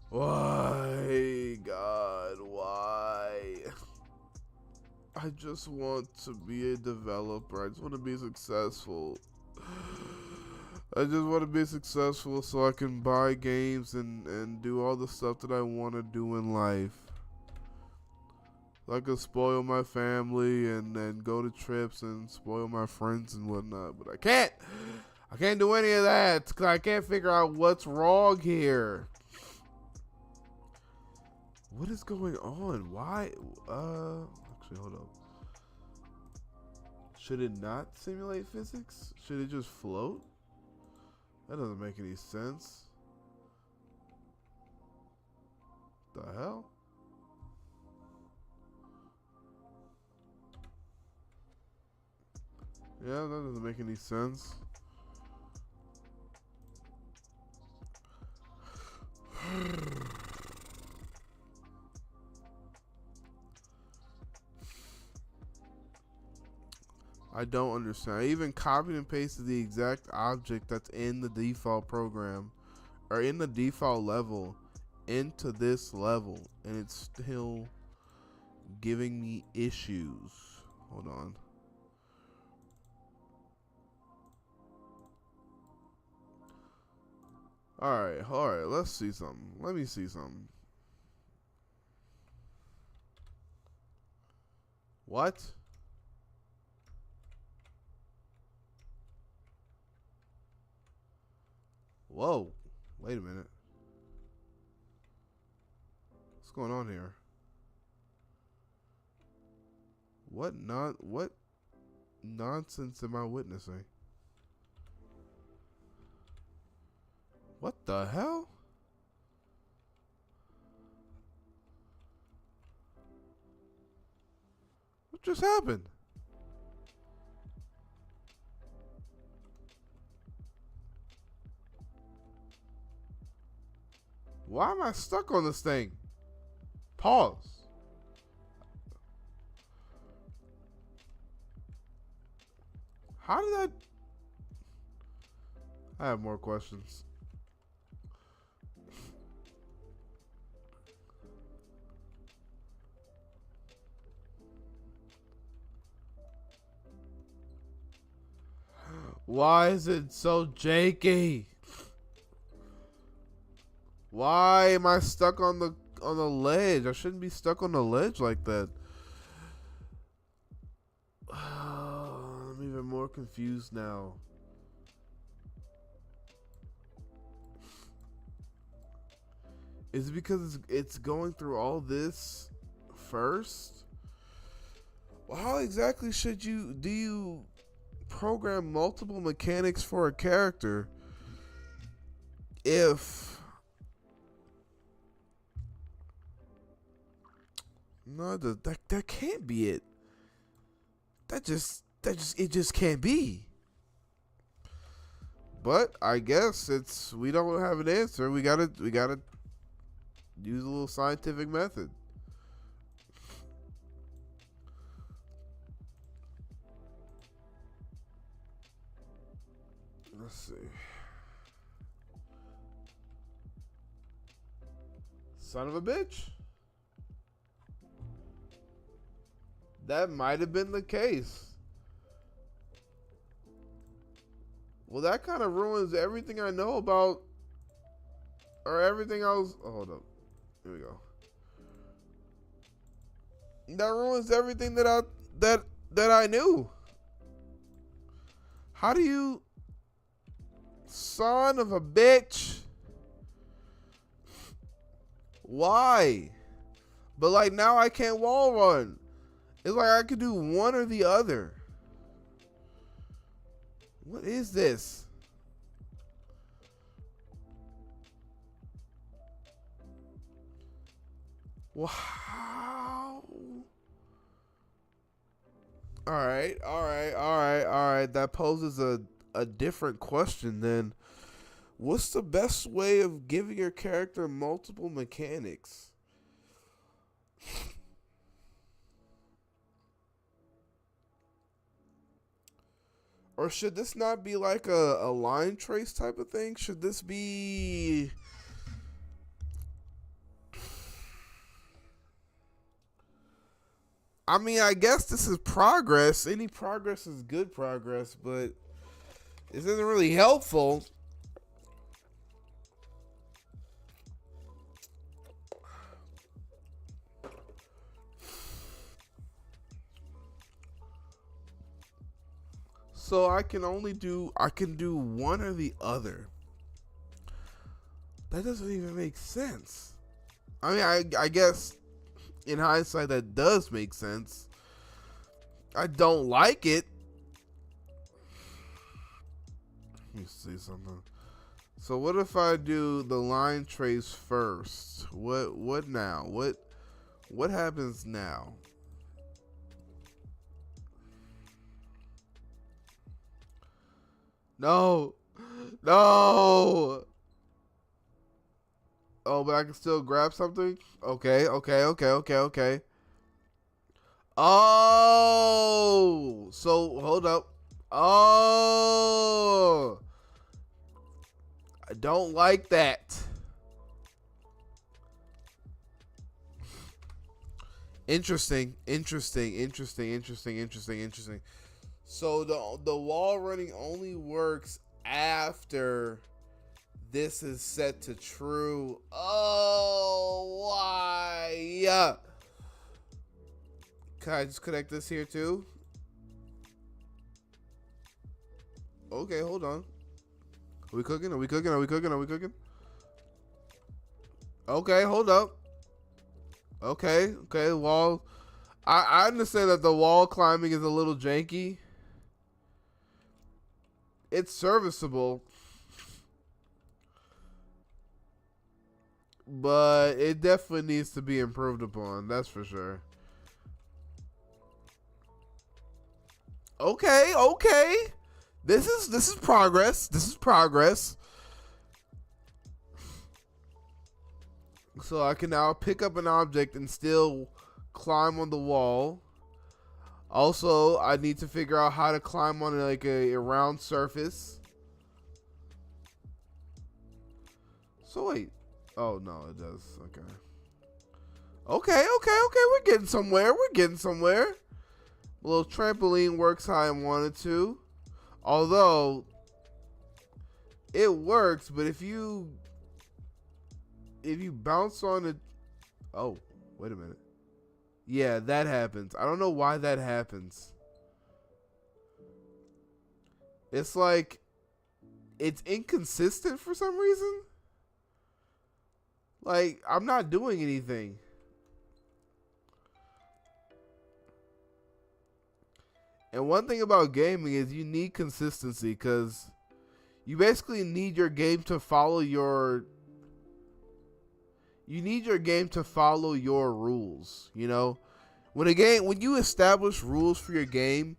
Why, God, why? I just want to be a developer. I just want to be successful. I just want to be successful so I can buy games and do all the stuff that I want to do in life. So I can spoil my family and go to trips and spoil my friends and whatnot. But I can't. I can't do any of that because I can't figure out what's wrong here. What is going on? Why? Actually, hold up. Should it not simulate physics? Should it just float? That doesn't make any sense. The hell? Yeah, that doesn't make any sense. I don't understand. I even copied and pasted the exact object that's in the default program or in the default level into this level, and it's still giving me issues. Hold on. All right, let's see something. Let me see something. What? Whoa. Wait a minute. What's going on here? What nonsense am I witnessing? What the hell? What just happened? Why am I stuck on this thing? Pause. How did that? I have more questions. Why is it so janky? Why am I stuck on the ledge? I shouldn't be stuck on the ledge like that. I'm even more confused now. Is it because it's going through all this first? Well, how exactly do you program multiple mechanics for a character if no, that can't be it. That just it just can't be. But I guess we don't have an answer. We gotta use a little scientific method. Let's see. Son of a bitch. That might have been the case. Well, that kind of ruins everything I know about, or everything I was. Oh, hold up. Here we go. That ruins everything that I knew. How do you, son of a bitch? Why? But like now I can't wall run. It's like I could do one or the other. What is this? Wow. All right. That poses a different question then. What's the best way of giving your character multiple mechanics? Or should this not be like a line trace type of thing? Should this be... I mean, I guess this is progress. Any progress is good progress, but this isn't really helpful. So I can do one or the other. That doesn't even make sense. I mean, I guess in hindsight that does make sense. I don't like it. Let me see something. So what if I do the line trace first? What now? What happens now? No. Oh, but I can still grab something? Okay. Oh, so hold up. Oh, I don't like that. Interesting. So the wall running only works after this is set to true. Oh, why? Can I just connect this here too? Okay, hold on. Are we cooking? Okay, hold up. Okay, okay, wall. I understand that the wall climbing is a little janky. It's serviceable, but it definitely needs to be improved upon. That's for sure. Okay, okay. This is progress. This is progress. So I can now pick up an object and still climb on the wall. Also, I need to figure out how to climb on like a round surface. So wait. Oh no, it does. Okay. Okay, okay, okay. We're getting somewhere. We're getting somewhere. A little trampoline works how I wanted to. Although it works, but if you bounce on it, oh, wait a minute. Yeah, that happens. I don't know why that happens. It's like it's inconsistent for some reason. Like I'm not doing anything. And one thing about gaming is you need consistency because you basically need your game to follow your rules, you know? When you establish rules for your game,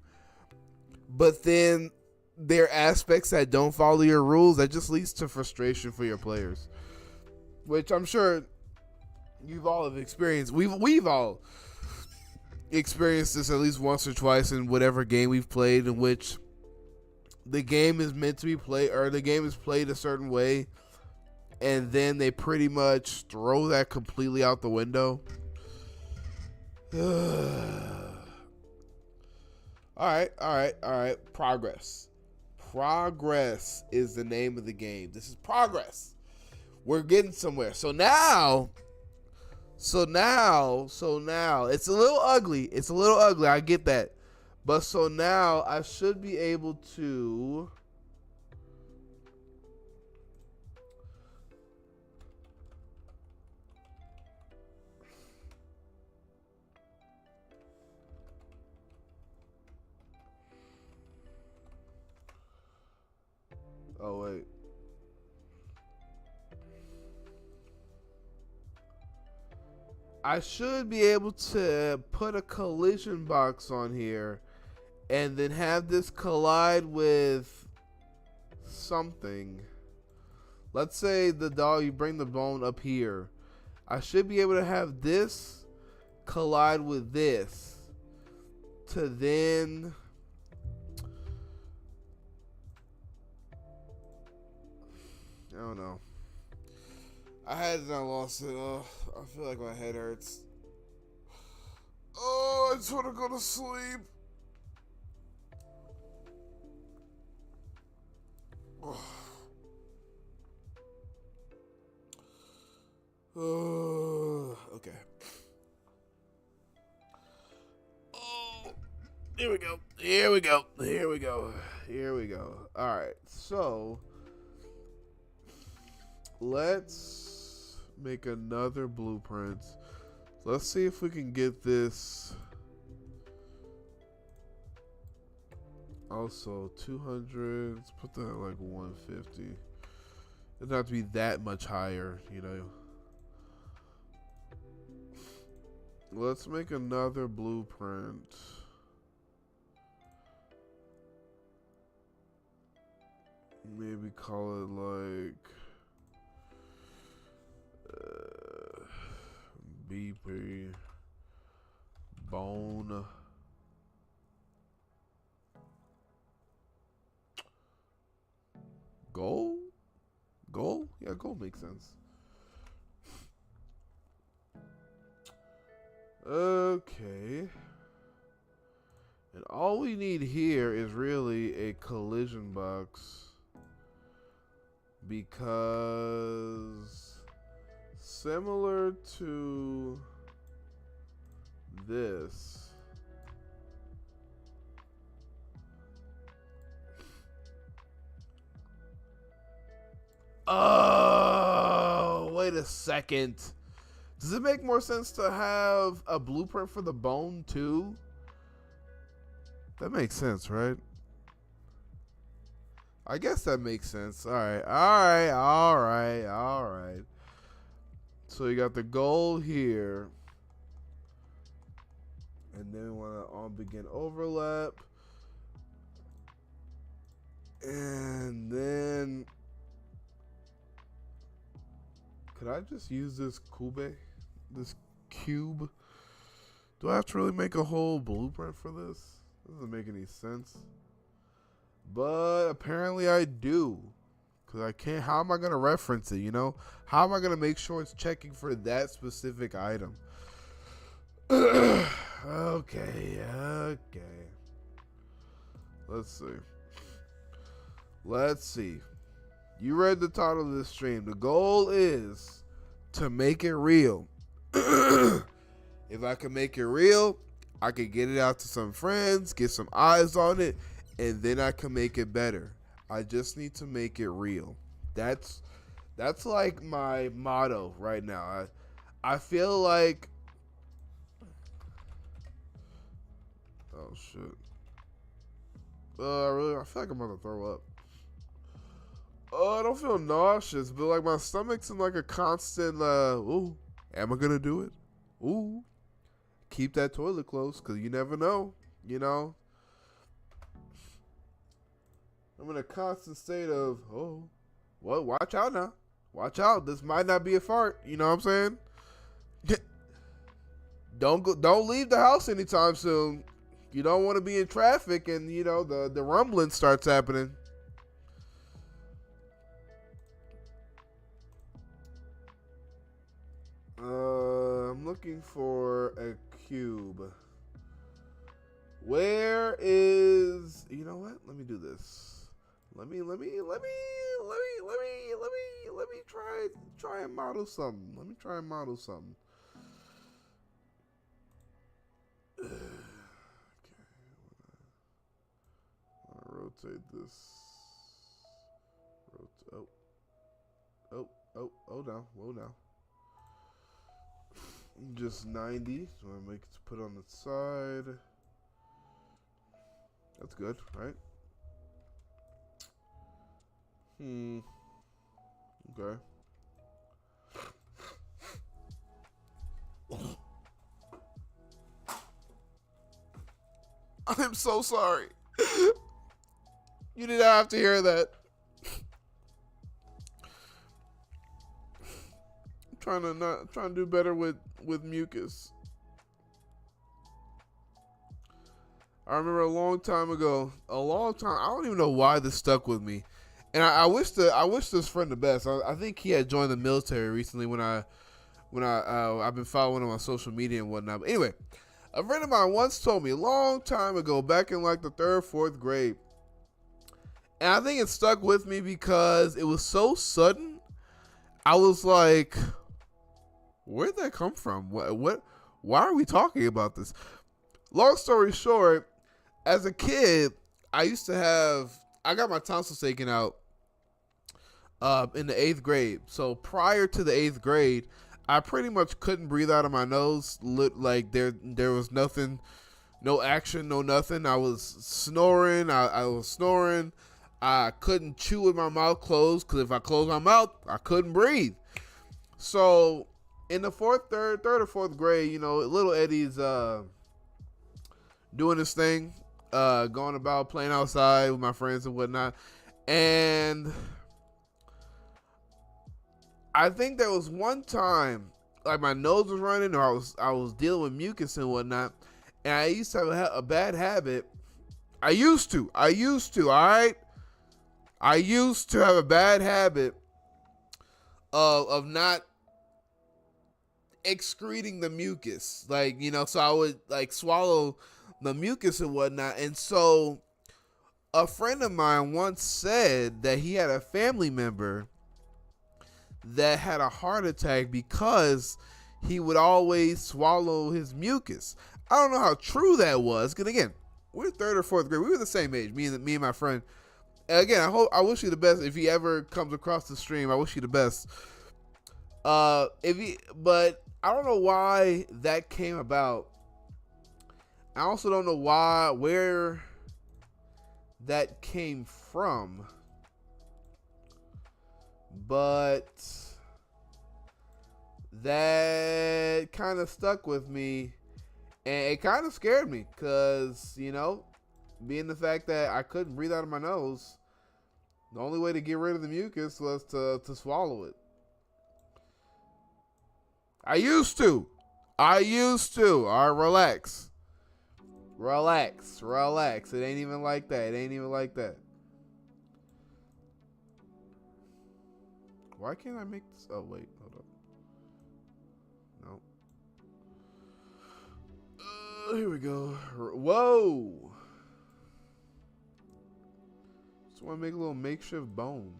but then there are aspects that don't follow your rules, that just leads to frustration for your players. Which I'm sure you've all have experienced. We've all experienced this at least once or twice in whatever game we've played, in which the game is meant to be played, or the game is played a certain way, and then they pretty much throw that completely out the window. All right. Progress is the name of the game. This is progress. We're getting somewhere. So now, it's a little ugly. I get that. But so now I should be able to oh wait. I should be able to put a collision box on here and then have this collide with something. Let's say the dog, you bring the bone up here. I should be able to have this collide with this to then I don't know. I had it and I lost it. I feel like my head hurts. Oh, I just want to go to sleep. Okay. Oh, here we go. All right, so let's make another blueprint. Let's see if we can get this. Also, 200. Let's put that at like 150. It doesn't have to be that much higher, you know. Let's make another blueprint. Maybe call it like BP bone. Gold? Gold? Yeah, gold makes sense. Okay. And all we need here is really a collision box. Because similar to this, oh, wait a second. Does it make more sense to have a blueprint for the bone too? That makes sense, right? I guess that makes sense. All right. So you got the goal here. And then we want to on begin overlap. And then could I just use this cube? Do I have to really make a whole blueprint for this? Doesn't make any sense. But apparently I do. Because I can't. How am I going to reference it, you know? How am I going to make sure it's checking for that specific item? Okay. Let's see. You read the title of this stream. The goal is to make it real. If I can make it real, I can get it out to some friends, get some eyes on it, and then I can make it better. I just need to make it real. That's like my motto right now. I feel like, oh shit. I feel like I'm about to throw up. I don't feel nauseous, but like my stomach's in like a constant, ooh, am I gonna do it? Ooh, keep that toilet closed, because you never know, you know? I'm in a constant state of, oh, well, watch out now. Watch out. This might not be a fart. You know what I'm saying? Don't leave the house anytime soon. You don't want to be in traffic and, you know, the rumbling starts happening. I'm looking for a cube. Where is, you know what? Let me do this. Let me try and model something. Let me try and model something. Okay. I rotate this. Whoa now. Just 90. So I make it to put on the side. That's good, right? Okay. I'm so sorry. You did not have to hear that. I'm trying to do better with mucus. I remember a long time ago, I don't even know why this stuck with me. And I wish this friend the best. I think he had joined the military recently when I've been following him on social media and whatnot. But anyway, a friend of mine once told me a long time ago, back in like the 3rd, 4th grade, and I think it stuck with me because it was so sudden. I was like, where'd that come from? What? Why are we talking about this? Long story short, as a kid, I got my tonsils taken out in the 8th grade. So prior to the 8th grade, I pretty much couldn't breathe out of my nose. Like there was nothing, no action, no nothing. I was snoring. I was snoring. I couldn't chew with my mouth closed because if I closed my mouth, I couldn't breathe. So in the third or fourth grade, you know, little Eddie's doing his thing, going about playing outside with my friends and whatnot. And I think there was one time, like my nose was running, or I was dealing with mucus and whatnot, and I used to have a bad habit. I used to, all right? I used to have a bad habit of not excreting the mucus. Like, you know, so I would like swallow the mucus and whatnot. And so a friend of mine once said that he had a family member that had a heart attack because he would always swallow his mucus. I don't know how true that was, because again, we're 3rd or 4th grade. We were the same age, me and my friend. And again, I wish you the best. If he ever comes across the stream, I wish you the best. But I don't know why that came about. I also don't know where that came from, but that kind of stuck with me, and it kind of scared me because, being the fact that I couldn't breathe out of my nose, the only way to get rid of the mucus was to swallow it. I used to. All right, relax. Relax. It ain't even like that. Why can't I make this? Oh, wait. Hold up. No. Here we go. Whoa. Just want to make a little makeshift bone.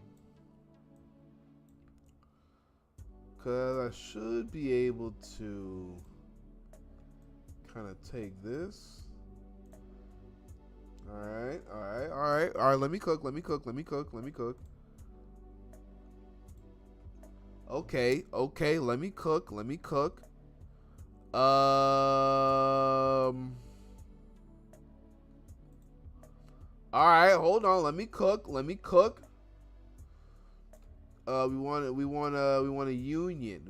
Because I should be able to kind of take this. All right. Let me cook. Okay. Let me cook. All right. Hold on. Let me cook. We want a union.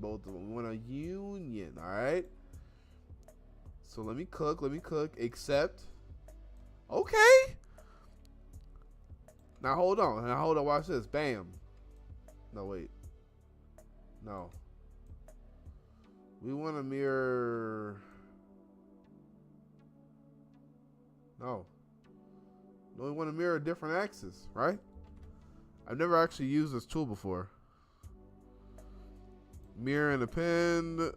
Both of them. We want a union. All right. So let me cook. Except, okay. Now hold on. Watch this. Bam. No, wait. No. We want a mirror. No, we want to mirror different axes, right? I've never actually used this tool before. Mirror and a pen.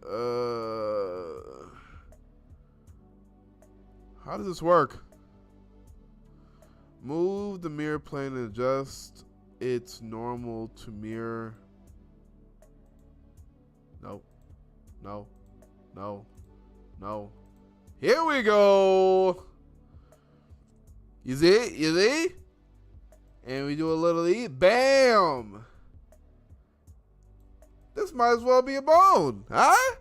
How does this work? Move the mirror plane and adjust its normal to mirror. No. Here we go. You see? And we do a little eat. Bam! This might as well be a bone. Huh?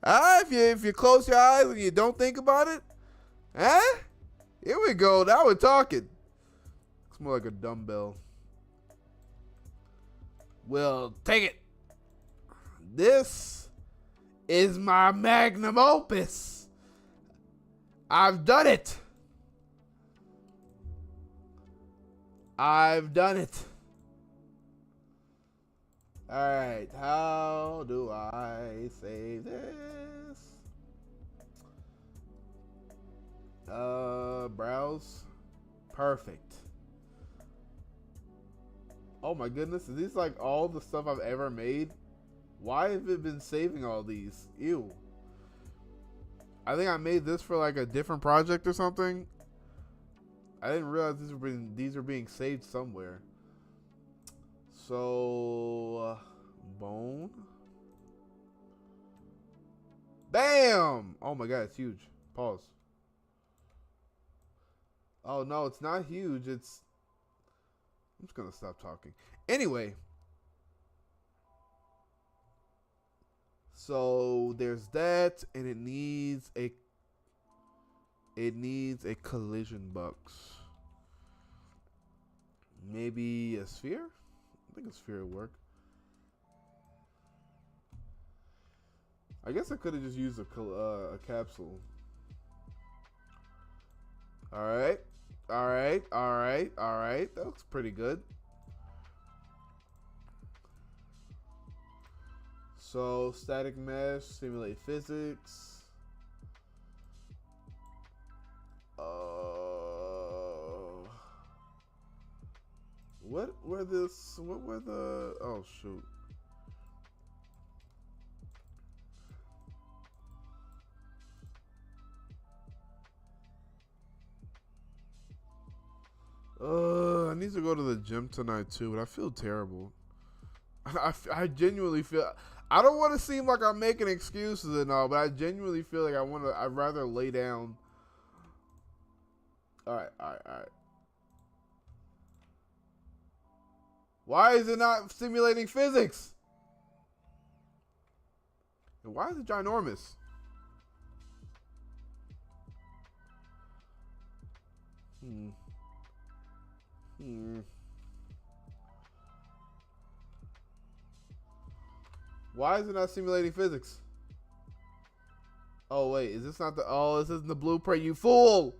If you close your eyes and you don't think about it. Huh? Here we go. Now we're talking. It's more like a dumbbell. Well, take it. This is my magnum opus. I've done it. Alright, how do I save this? Browse. Perfect. Oh my goodness, is these like all the stuff I've ever made? Why have it been saving all these? Ew. I think I made this for like a different project or something. I didn't realize these were being saved somewhere. So, bone. Bam! Oh my god, it's huge. Pause. Oh no, it's not huge. I'm just gonna stop talking. Anyway. So there's that, and it needs a collision box. Maybe a sphere? I think a sphere would work. I guess I could have just used a capsule. Alright. That looks pretty good. So, static mesh, simulate physics. What were the, oh shoot. I need to go to the gym tonight too, but I feel terrible. I genuinely feel, I don't want to seem like I'm making excuses and all, but I genuinely feel like I'd rather lay down. Alright. Why is it not simulating physics? And why is it ginormous? Why is it not simulating physics? Oh wait, is this not the? Oh, this isn't the blueprint. You fool!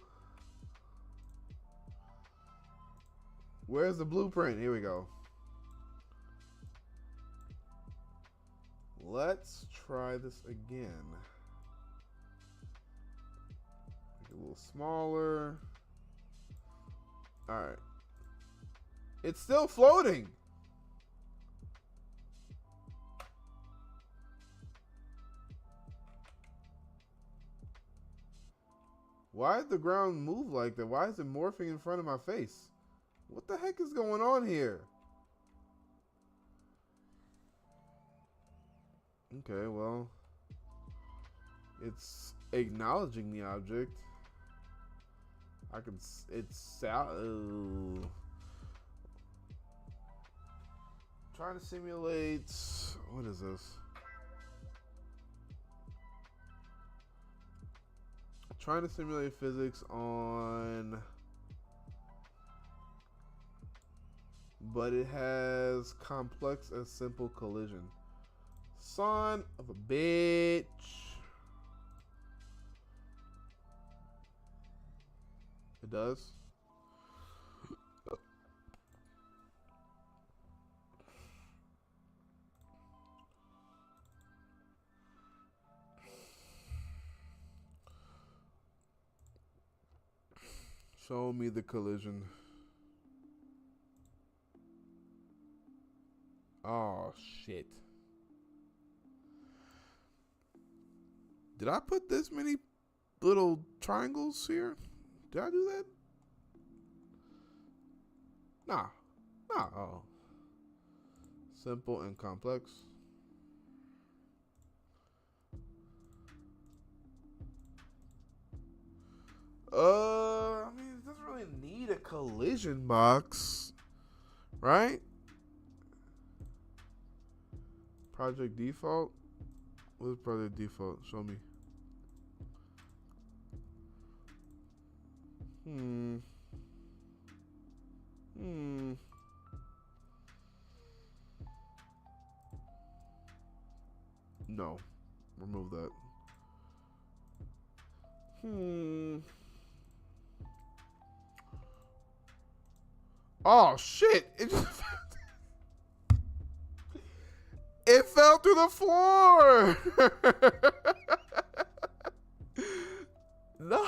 Where's the blueprint? Here we go. Let's try this again. Make it a little smaller. All right. It's still floating. Why did the ground move like that? Why is it morphing in front of my face? What the heck is going on here? Okay, well, it's acknowledging the object. It's trying to simulate, what is this? Trying to simulate physics on, but it has complex and simple collision. Son of a bitch. It does. Show me the collision. Oh, shit. Did I put this many little triangles here? Did I do that? Nah. Nah. Oh. Simple and complex. I mean, it doesn't really need a collision box, right? Project default? What is project default? Show me. No. Remove that. Oh shit! It just it fell through the floor. No.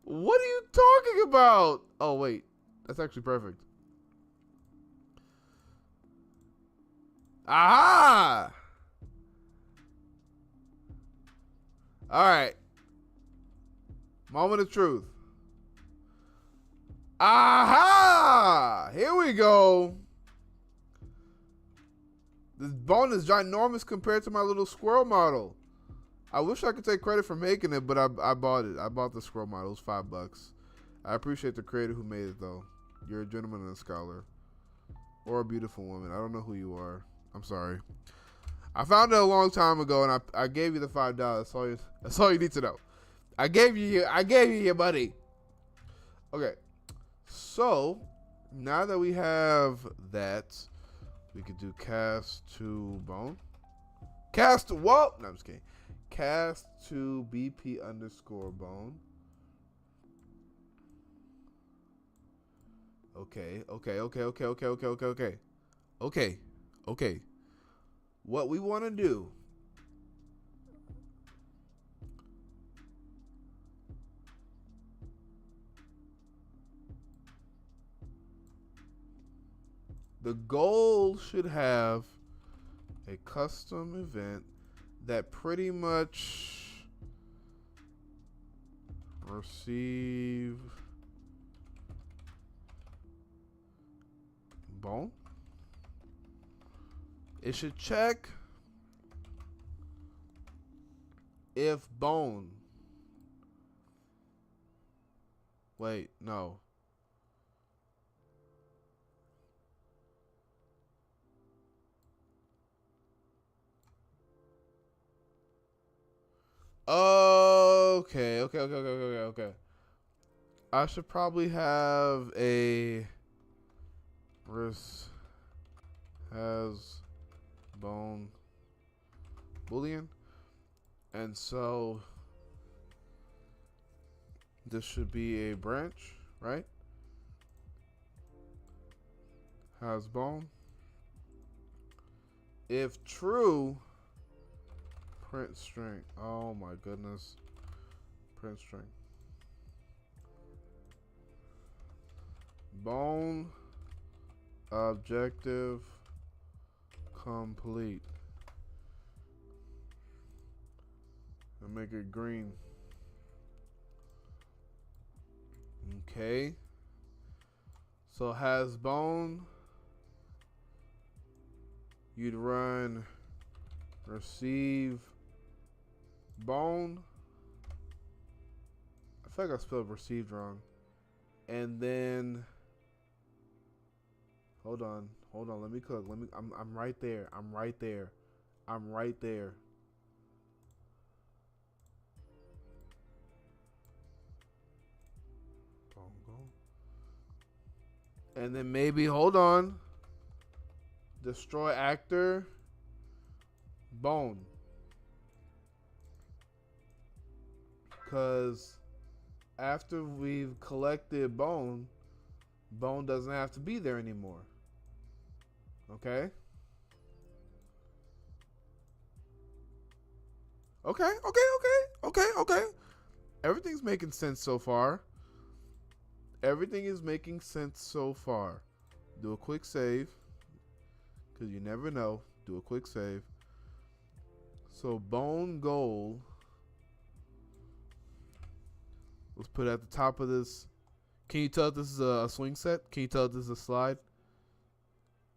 What are you talking about? Oh wait, that's actually perfect. Aha! All right. Moment of truth. Aha! Here we go. This bone is ginormous compared to my little squirrel model. I wish I could take credit for making it, but I bought it. I bought the squirrel model. It was $5. I appreciate the creator who made it, though. You're a gentleman and a scholar. Or a beautiful woman. I don't know who you are. I'm sorry. I found it a long time ago, and I gave you the $5. That's all you need to know. I gave you your money. Okay. So, now that we have that, we could do cast to bone. Cast to what? No, I'm just kidding. Cast to BP underscore bone. Okay. What we want to do. The goal should have a custom event that pretty much receive bone. It should check if bone. Wait, no. Okay, okay. I should probably have a has bone boolean, and so this should be a branch, right? Has bone. If true, print string. Oh my goodness. Print string. Bone objective complete. And make it green. Okay. So has bone. You'd run receive bone. I feel like I spelled received wrong. And then hold on. Let me cook. I'm right there. I'm right there. And then maybe hold on. Destroy actor bone. Cause after we've collected bone doesn't have to be there anymore. Okay? Okay. Everything's making sense so far. Everything is making sense so far. Do a quick save. Because you never know. Do a quick save. So bone goal. Let's put it at the top of this. Can you tell this is a swing set? Can you tell this is a slide?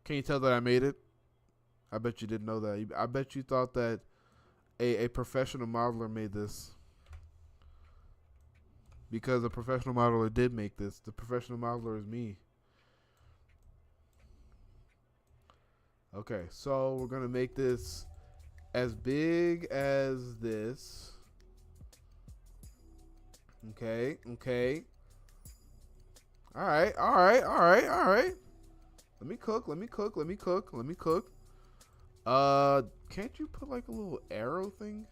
Can you tell that I made it? I bet you didn't know that. I bet you thought that a professional modeler made this. Because a professional modeler did make this. The professional modeler is me. Okay, so we're going to make this as big as this. Okay. All right. Let me cook. Can't you put like a little arrow thing?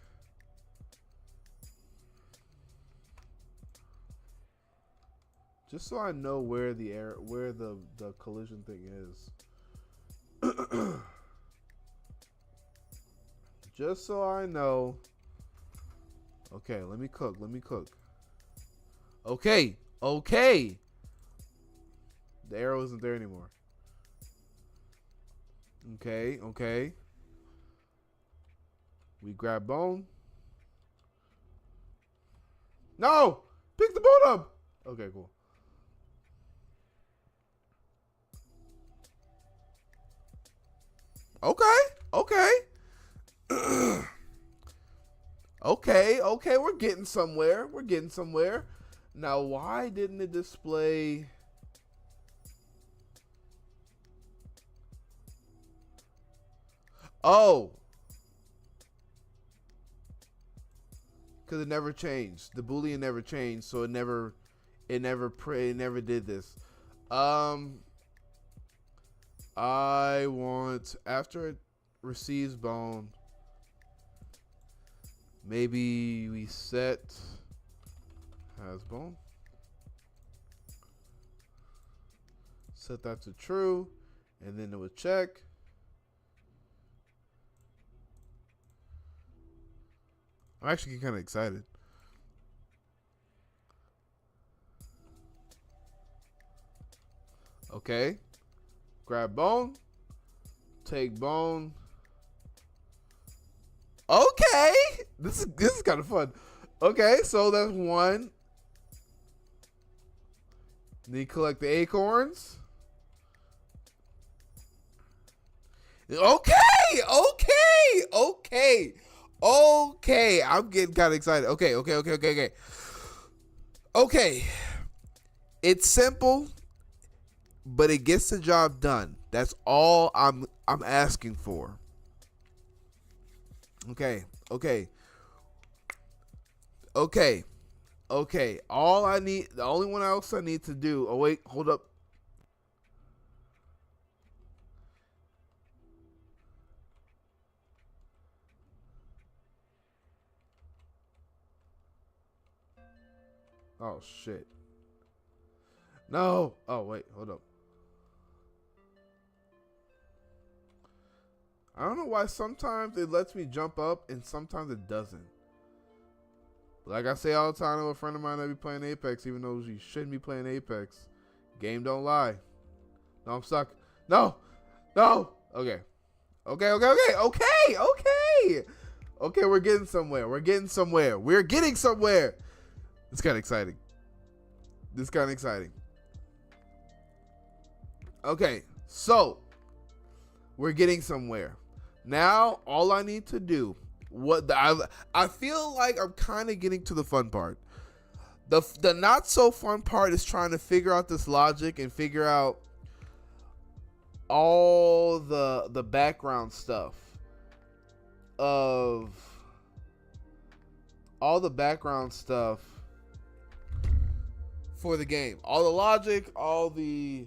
Just so I know where the collision thing is. Just so I know. Okay, let me cook. Okay. The arrow isn't there anymore. Okay. We grab bone. No! Pick the bone up! Okay, cool. Okay. Okay, we're getting somewhere. Now, why didn't it display... Oh. Because it never changed. The Boolean never changed, so it never did this. I want, after it receives bone, maybe we set has bone. Set that to true, and then it would check. I'm actually kind of excited. Okay. Grab bone. Take bone. Okay. This is kind of fun. Okay, so that's one. Then you collect the acorns. Okay. I'm getting kind of excited. Okay. Okay. It's simple, but it gets the job done. That's all I'm asking for. Okay. Okay. Okay. The only one else I need to do. Oh, wait. Hold up. Oh, shit. No. Oh, wait. Hold up. I don't know why sometimes it lets me jump up and sometimes it doesn't. Like I say all the time to a friend of mine that be playing Apex, even though you shouldn't be playing Apex. Game don't lie. No, I'm stuck. No. No. Okay. Okay, okay, okay, okay, okay. Okay, we're getting somewhere. We're getting somewhere. We're getting somewhere. It's kind of exciting. This kind of exciting. Okay, so we're getting somewhere. Now, all I need to do, I feel like I'm kind of getting to the fun part. The not so fun part is trying to figure out this logic and figure out all the background stuff of all the background stuff for the game. All the logic, all the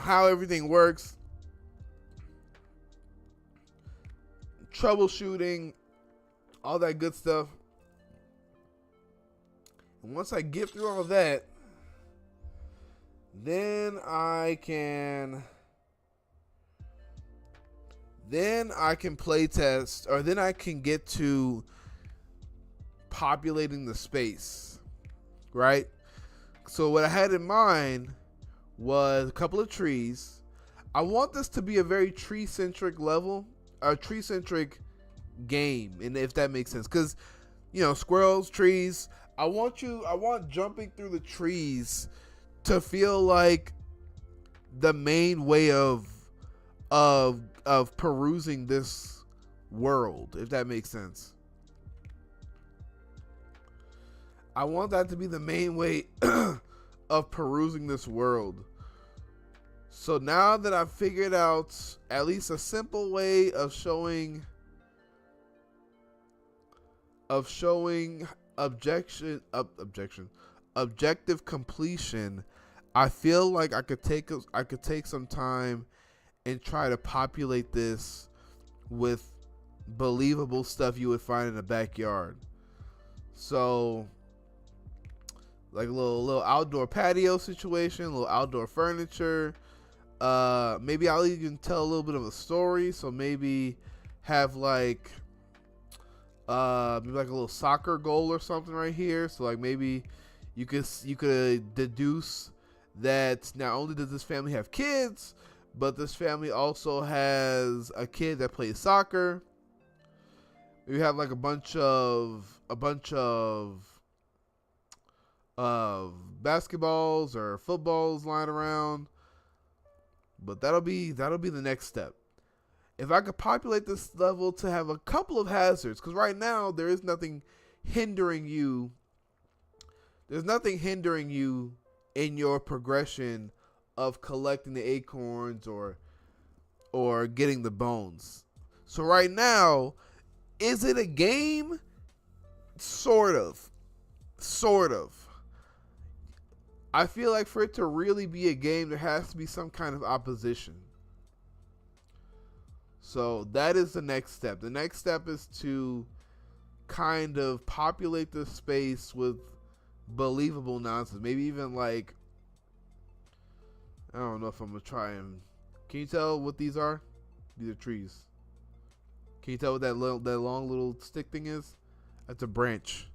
how everything works, troubleshooting, all that good stuff. And once I get through all that, then I can play test, or then I can get to populating the space, right? So what I had in mind was a couple of trees. I want this to be a very tree-centric level, a tree-centric game, and if that makes sense, because squirrels, trees. I want jumping through the trees to feel like the main way of perusing this world, if that makes sense. I want that to be the main way of perusing this world. So now that I've figured out at least a simple way of showing objective completion, I feel like I could take some time and try to populate this with believable stuff you would find in the backyard. So like a little outdoor patio situation, a little outdoor furniture. Maybe I'll even tell a little bit of a story. So maybe have like a little soccer goal or something right here. So like maybe you could deduce that not only does this family have kids, but this family also has a kid that plays soccer. We have like a bunch of basketballs or footballs lying around. But that'll be the next step. If I could populate this level to have a couple of hazards, because right now there is nothing hindering you. There's nothing hindering you in your progression of collecting the acorns or getting the bones. So right now, is it a game? Sort of. I feel like for it to really be a game, there has to be some kind of opposition. So that is the next step. The next step is to kind of populate the space with believable nonsense. Maybe even like, I don't know if I'm going to try and... Can you tell what these are? These are trees. Can you tell what that long little stick thing is? That's a branch.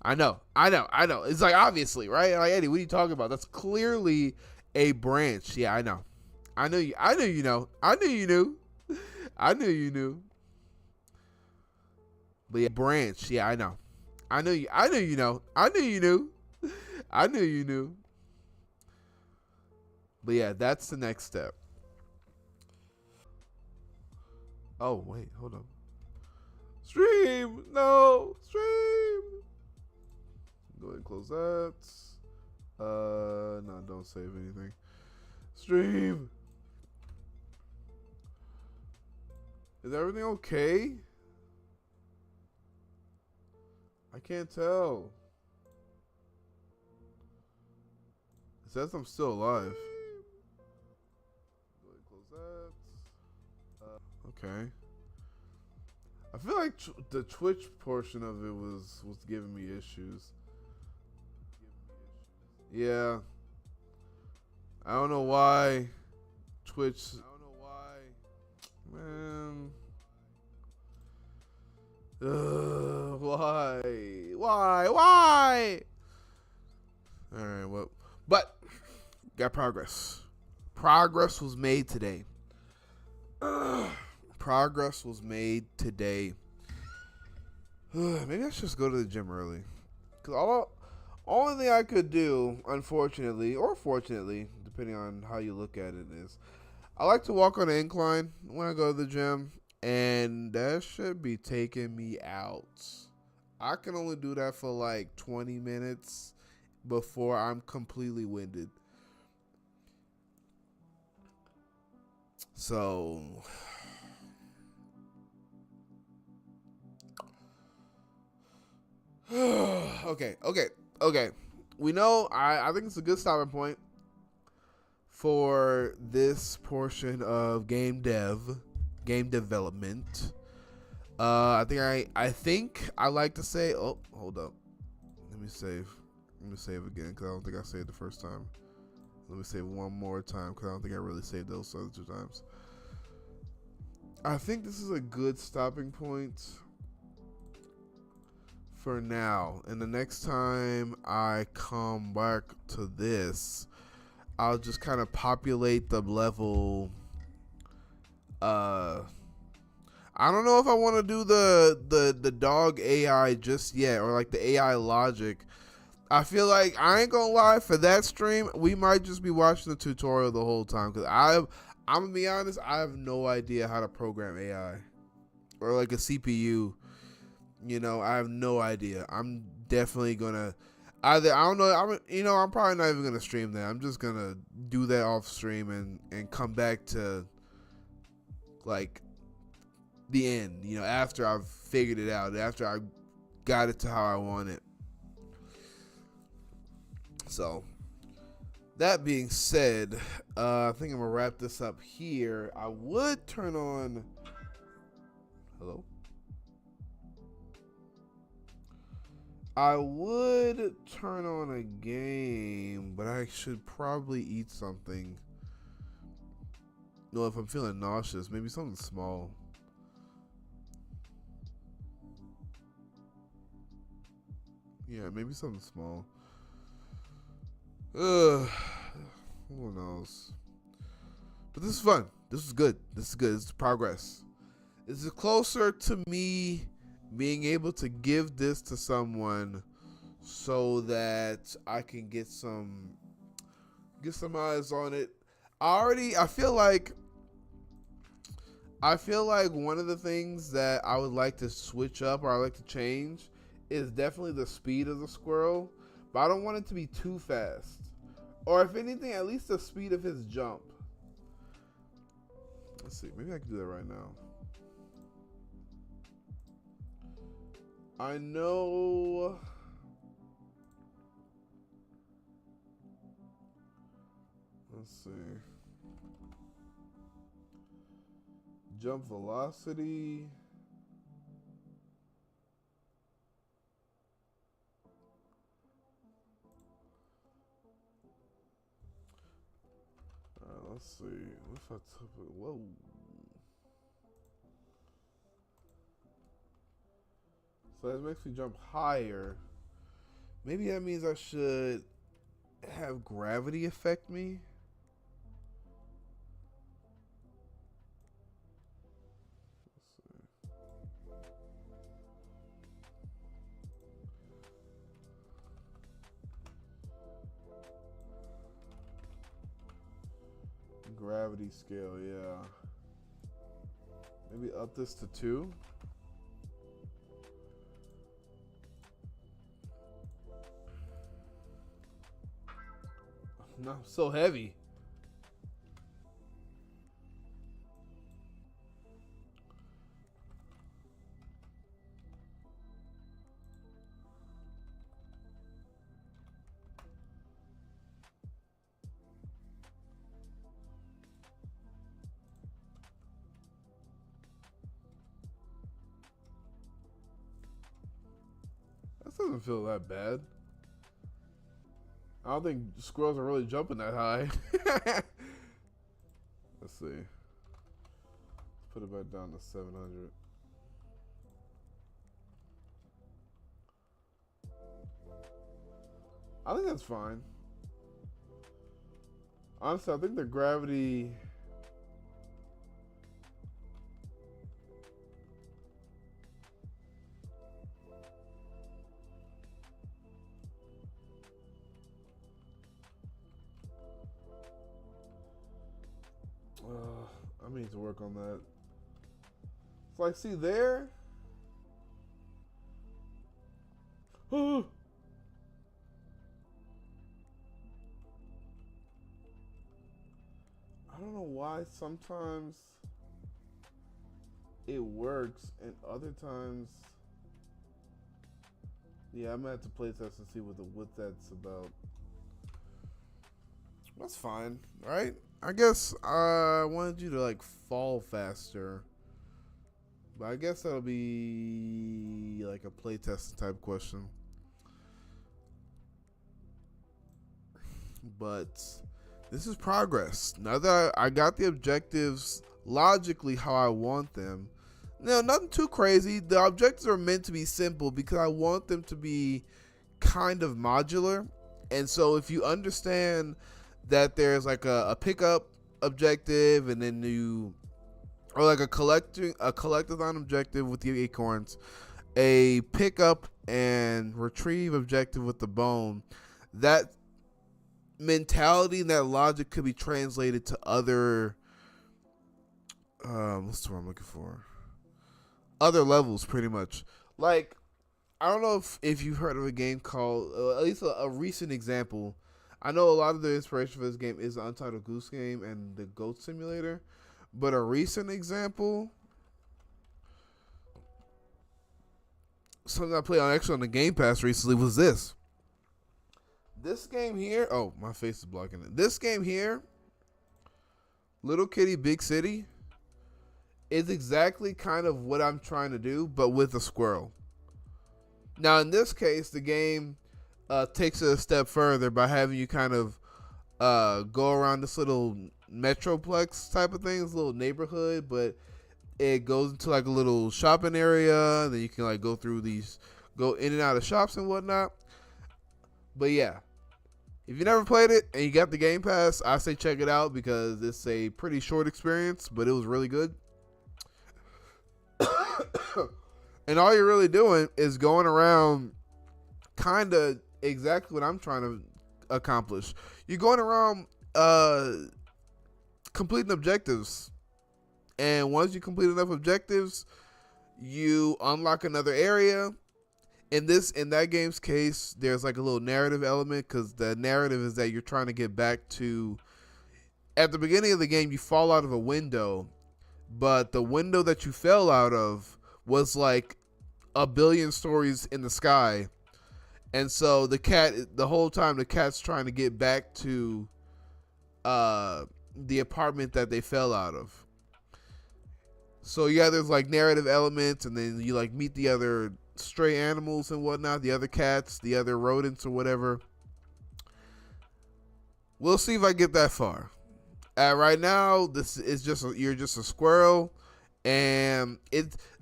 I know. It's like, obviously, right? Like, Eddie, what are you talking about? That's clearly a branch. Yeah, I know. I knew you know. I knew you knew. I knew you knew. But yeah, branch. Yeah, I know. I knew you know. I knew you knew. I knew you knew. But yeah, that's the next step. Oh, wait, hold on. Stream! No! Stream! Go ahead and close that. No, don't save anything. Stream! Is everything okay? I can't tell. It says I'm still alive. Go ahead and close that. Okay. I feel like the Twitch portion of it was giving me issues. Yeah. I don't know why Twitch. I don't know why. Man. Why? Why? All right. Well, but got progress. Progress was made today. Progress was made today. Maybe I should just go to the gym early. Because only thing I could do, unfortunately, or fortunately, depending on how you look at it, is I like to walk on an incline when I go to the gym. And that should be taking me out. I can only do that for like 20 minutes before I'm completely winded. So... okay. We know, I think it's a good stopping point for this portion of game development. I think I like to say, oh, hold up. Let me save again, because I don't think I saved the first time. Let me save one more time, because I don't think I really saved those other 2 times. I think this is a good stopping point for now. And the next time I come back to this, I'll just kind of populate the level. I don't know if I want to do the dog AI just yet, or like the AI logic. I feel like, I ain't gonna lie, for that stream, we might just be watching the tutorial the whole time, because I'm gonna be honest, I have no idea how to program AI or like a CPU. You know, I have no idea. I'm definitely gonna either, I don't know, I'm probably not even gonna stream that. I'm just gonna do that off stream and come back to like the end, after I've figured it out, after I got it to how I want it. So, that being said, I think I'm gonna wrap this up here. I would turn on. Hello? I would turn on a game, but I should probably eat something. No, if I'm feeling nauseous, maybe something small. Yeah, maybe something small. Who knows? But this is fun. This is good. This is progress. This is closer to me being able to give this to someone so that I can get some eyes on it. I feel like one of the things that I would like to switch up, or I like to change, is definitely the speed of the squirrel. But I don't want it to be too fast. Or if anything, at least the speed of his jump. Let's see. Maybe I can do that right now. I know. Let's see. Jump velocity. Let's see. What if I took it? Whoa. So that makes me jump higher. Maybe that means I should have gravity affect me. Gravity scale, yeah. Maybe up this to 2. No, so heavy. doesn't feel that bad. I don't think squirrels are really jumping that high. Let's see. Let's put it back down to 700. I think that's fine. Honestly, I think the gravity... I need to work on that. It's like, see there? I don't know why sometimes it works and other times, yeah, I'm gonna have to play test and see what that's about. That's fine, right? I guess I wanted you to like fall faster, but I guess that'll be like a playtest type question. But this is progress. Now that I got the objectives logically how I want them. Now, nothing too crazy. The objectives are meant to be simple because I want them to be kind of modular. And so if you understand that there's like a pickup objective and then or like a collectathon objective with the acorns, a pickup and retrieve objective with the bone, that mentality and that logic could be translated to other what's the word I'm looking for? Other levels, pretty much. Like, I don't know if you've heard of a game called, at least a recent example. I know a lot of the inspiration for this game is the Untitled Goose Game and the Goat Simulator, but a recent example, something I played on the Game Pass recently, was this. This game here, oh, my face is blocking it. This game here, Little Kitty Big City, is exactly kind of what I'm trying to do, but with a squirrel. Now, in this case, the game takes it a step further by having you kind of go around this little metroplex type of thing, this little neighborhood, but it goes into like a little shopping area, and then you can like go in and out of shops and whatnot. But yeah, if you never played it and you got the Game Pass, I say check it out because it's a pretty short experience, but it was really good. And all you're really doing is going around kind of exactly what I'm trying to accomplish. You're going around completing objectives. And once you complete enough objectives, you unlock another area. In that game's case, there's like a little narrative element because the narrative is that you're trying to get back to, at the beginning of the game, you fall out of a window, but the window that you fell out of was like a billion stories in the sky. And so the whole time the cat's trying to get back to the apartment that they fell out of. So yeah, there's like narrative elements, and then you like meet the other stray animals and whatnot, the other cats, the other rodents or whatever. We'll see if I get that far. Right now, this is you're just a squirrel, and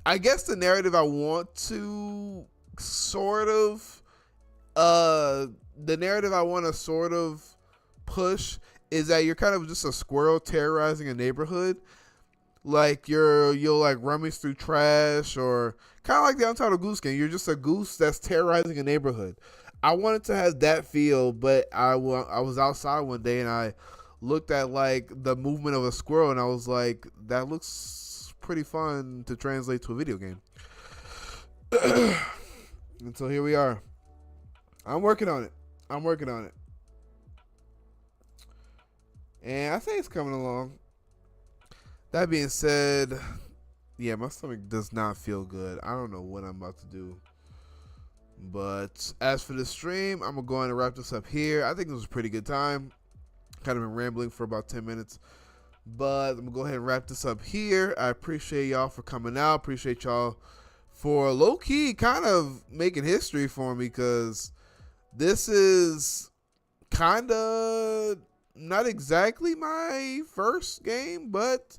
I guess the narrative I want to sort of push is that you're kind of just a squirrel terrorizing a neighborhood. Like you'll like rummage through trash, or kind of like the Untitled Goose Game. You're just a goose that's terrorizing a neighborhood. I wanted to have that feel, but I was outside one day and I looked at like the movement of a squirrel and I was like, that looks pretty fun to translate to a video game. And so here we are. I'm working on it. And I think it's coming along. That being said, yeah, my stomach does not feel good. I don't know what I'm about to do. But as for the stream, I'm going to go ahead and wrap this up here. I think it was a pretty good time. Kind of been rambling for about 10 minutes. But I'm going to go ahead and wrap this up here. I appreciate y'all for coming out. Appreciate y'all for low key kind of making history for me, because this is kind of not exactly my first game, but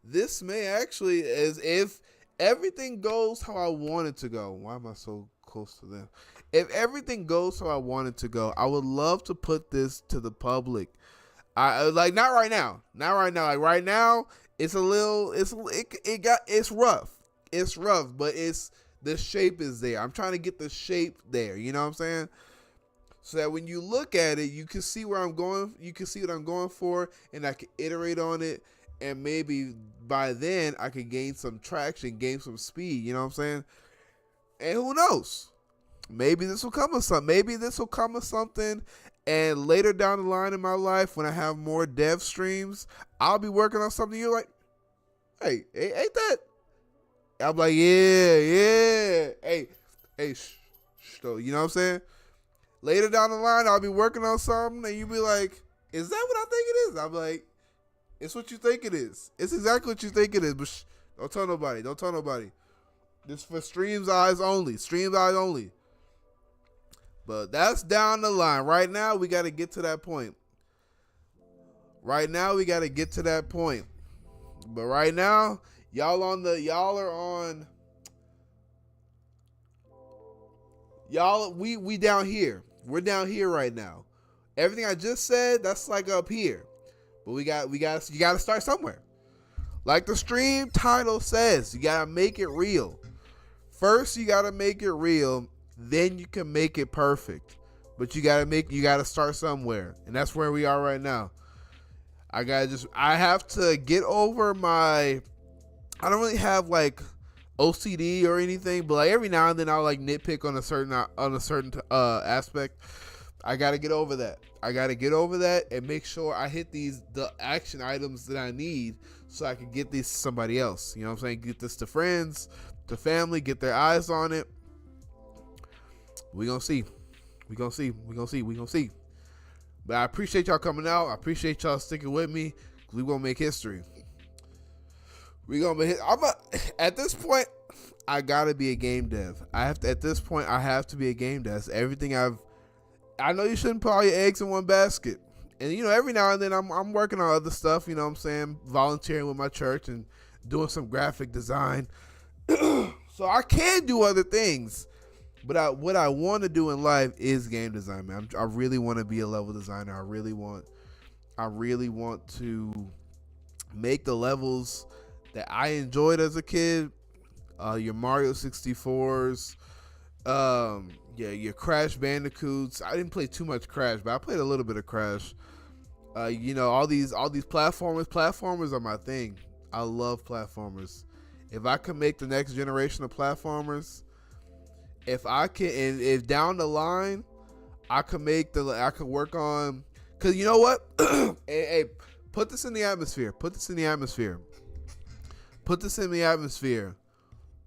this may actually, as if everything goes how I want it to go. Why am I so close to them? If everything goes how I want it to go, I would love to put this to the public. I like, not right now. Not right now. Like right now, it's a little, it's rough. It's rough, but the shape is there. I'm trying to get the shape there. You know what I'm saying? So that when you look at it, you can see where I'm going. You can see what I'm going for, and I can iterate on it. And maybe by then I can gain some traction, gain some speed. You know what I'm saying? And who knows? Maybe this will come with something. Maybe this will come with something. And later down the line in my life, when I have more dev streams, I'll be working on something. You're like, hey, ain't that? I'm like, yeah. Hey, though. You know what I'm saying? Later down the line, I'll be working on something, and you'll be like, is that what I think it is? I'm like, it's what you think it is. It's exactly what you think it is, but don't tell nobody. Don't tell nobody. This for streams eyes only. Streams eyes only. But that's down the line. Right now, we got to get to that point. But right now, we down here. We're down here right now. Everything I just said, that's like up here. But you got to start somewhere. Like the stream title says, you got to make it real. First, you got to make it real, then you can make it perfect. But you got to start somewhere. And that's where we are right now. I have to get over I don't really have like OCD or anything, but like every now and then I'll like nitpick on a certain aspect. I got to get over that. And make sure I hit the action items that I need so I can get these to somebody else. You know what I'm saying? Get this to friends, to family, get their eyes on it. We gonna see. But I appreciate y'all coming out. I appreciate y'all sticking with me. We gonna make history. At this point, I gotta be a game dev. I have to be a game dev. Everything I know you shouldn't put all your eggs in one basket. And every now and then I'm working on other stuff, you know what I'm saying? Volunteering with my church and doing some graphic design. So I can do other things. But what I want to do in life is game design, man. I really want to be a level designer. I really want to make the levels that I enjoyed as a kid. Your Mario 64s, your Crash Bandicoots. I didn't play too much Crash, but I played a little bit of Crash. All these platformers. Platformers are my thing. I love platformers. If I can make the next generation of platformers, if down the line I could work on, because you know what? hey, put this in the atmosphere.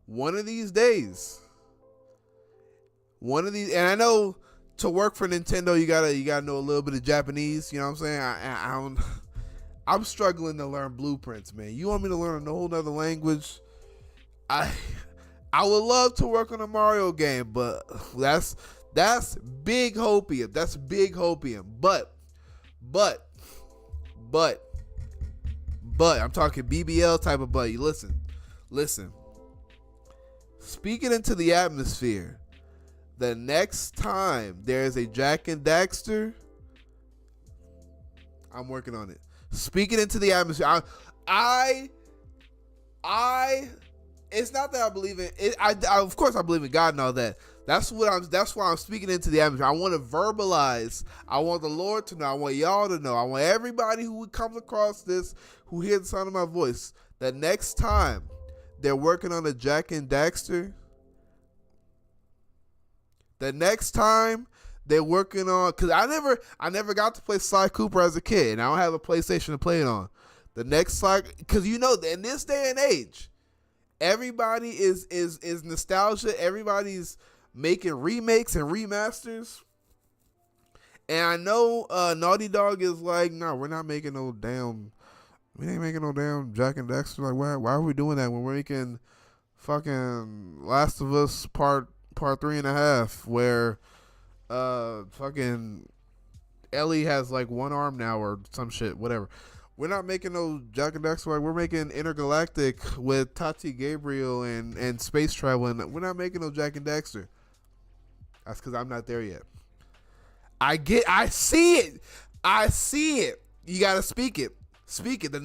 One of these days, and I know to work for Nintendo, you gotta know a little bit of Japanese. You know what I'm saying? I'm struggling to learn blueprints, man. You want me to learn a whole nother language? I would love to work on a Mario game, but that's big hopium. That's big hopium. But I'm talking BBL type of buddy. Listen. Speaking into the atmosphere, the next time there's a Jak and Daxter, I'm working on it. Speaking into the atmosphere, it's not that I believe in it. Of course I believe in God and all that. That's why I'm speaking into the atmosphere. I want to verbalize. I want the Lord to know. I want y'all to know. I want everybody who comes across this, who hears the sound of my voice, that next time they're working on a Jak and Daxter, because I never got to play Sly Cooper as a kid, and I don't have a PlayStation to play it on. The next Sly, because in this day and age, everybody is nostalgia. Everybody's making remakes and remasters. And I know Naughty Dog is like, no, we ain't making no damn Jak and Daxter. Like, why are we doing that when we're making fucking Last of Us part 3.5, where fucking Ellie has like one arm now or some shit, whatever. We're not making no Jack and Daxter. We're making Intergalactic with Tati Gabriel and space travel. And we're not making no Jack and Daxter. That's because I'm not there yet. I see it. I see it. You gotta speak it. Speak it. The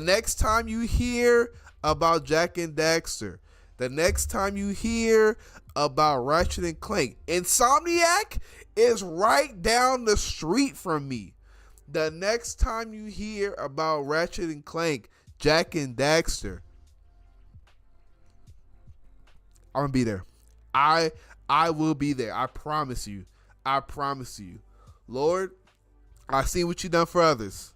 next time you hear about Jack and Daxter, the next time you hear about Ratchet and Clank, Insomniac is right down the street from me. The next time you hear about Ratchet and Clank, Jack and Daxter, I'm gonna be there. I will be there. I promise you. I promise you. Lord, I seen what you done for others.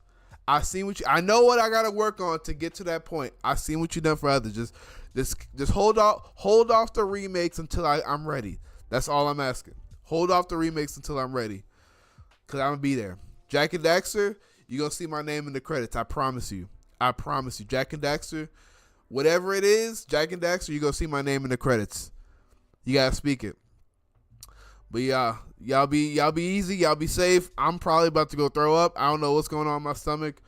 I know what I gotta work on to get to that point. I seen what you done for others. Just hold off the remakes until I'm ready. That's all I'm asking. Hold off the remakes until I'm ready. Cause I'm gonna be there. Jack and Daxter, you're gonna see my name in the credits. I promise you. I promise you. Jack and Daxter, whatever it is, Jack and Daxter, you're gonna see my name in the credits. You gotta speak it. But yeah, y'all be easy, y'all be safe. I'm probably about to go throw up. I don't know what's going on in my stomach,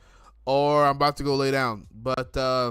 or I'm about to go lay down. But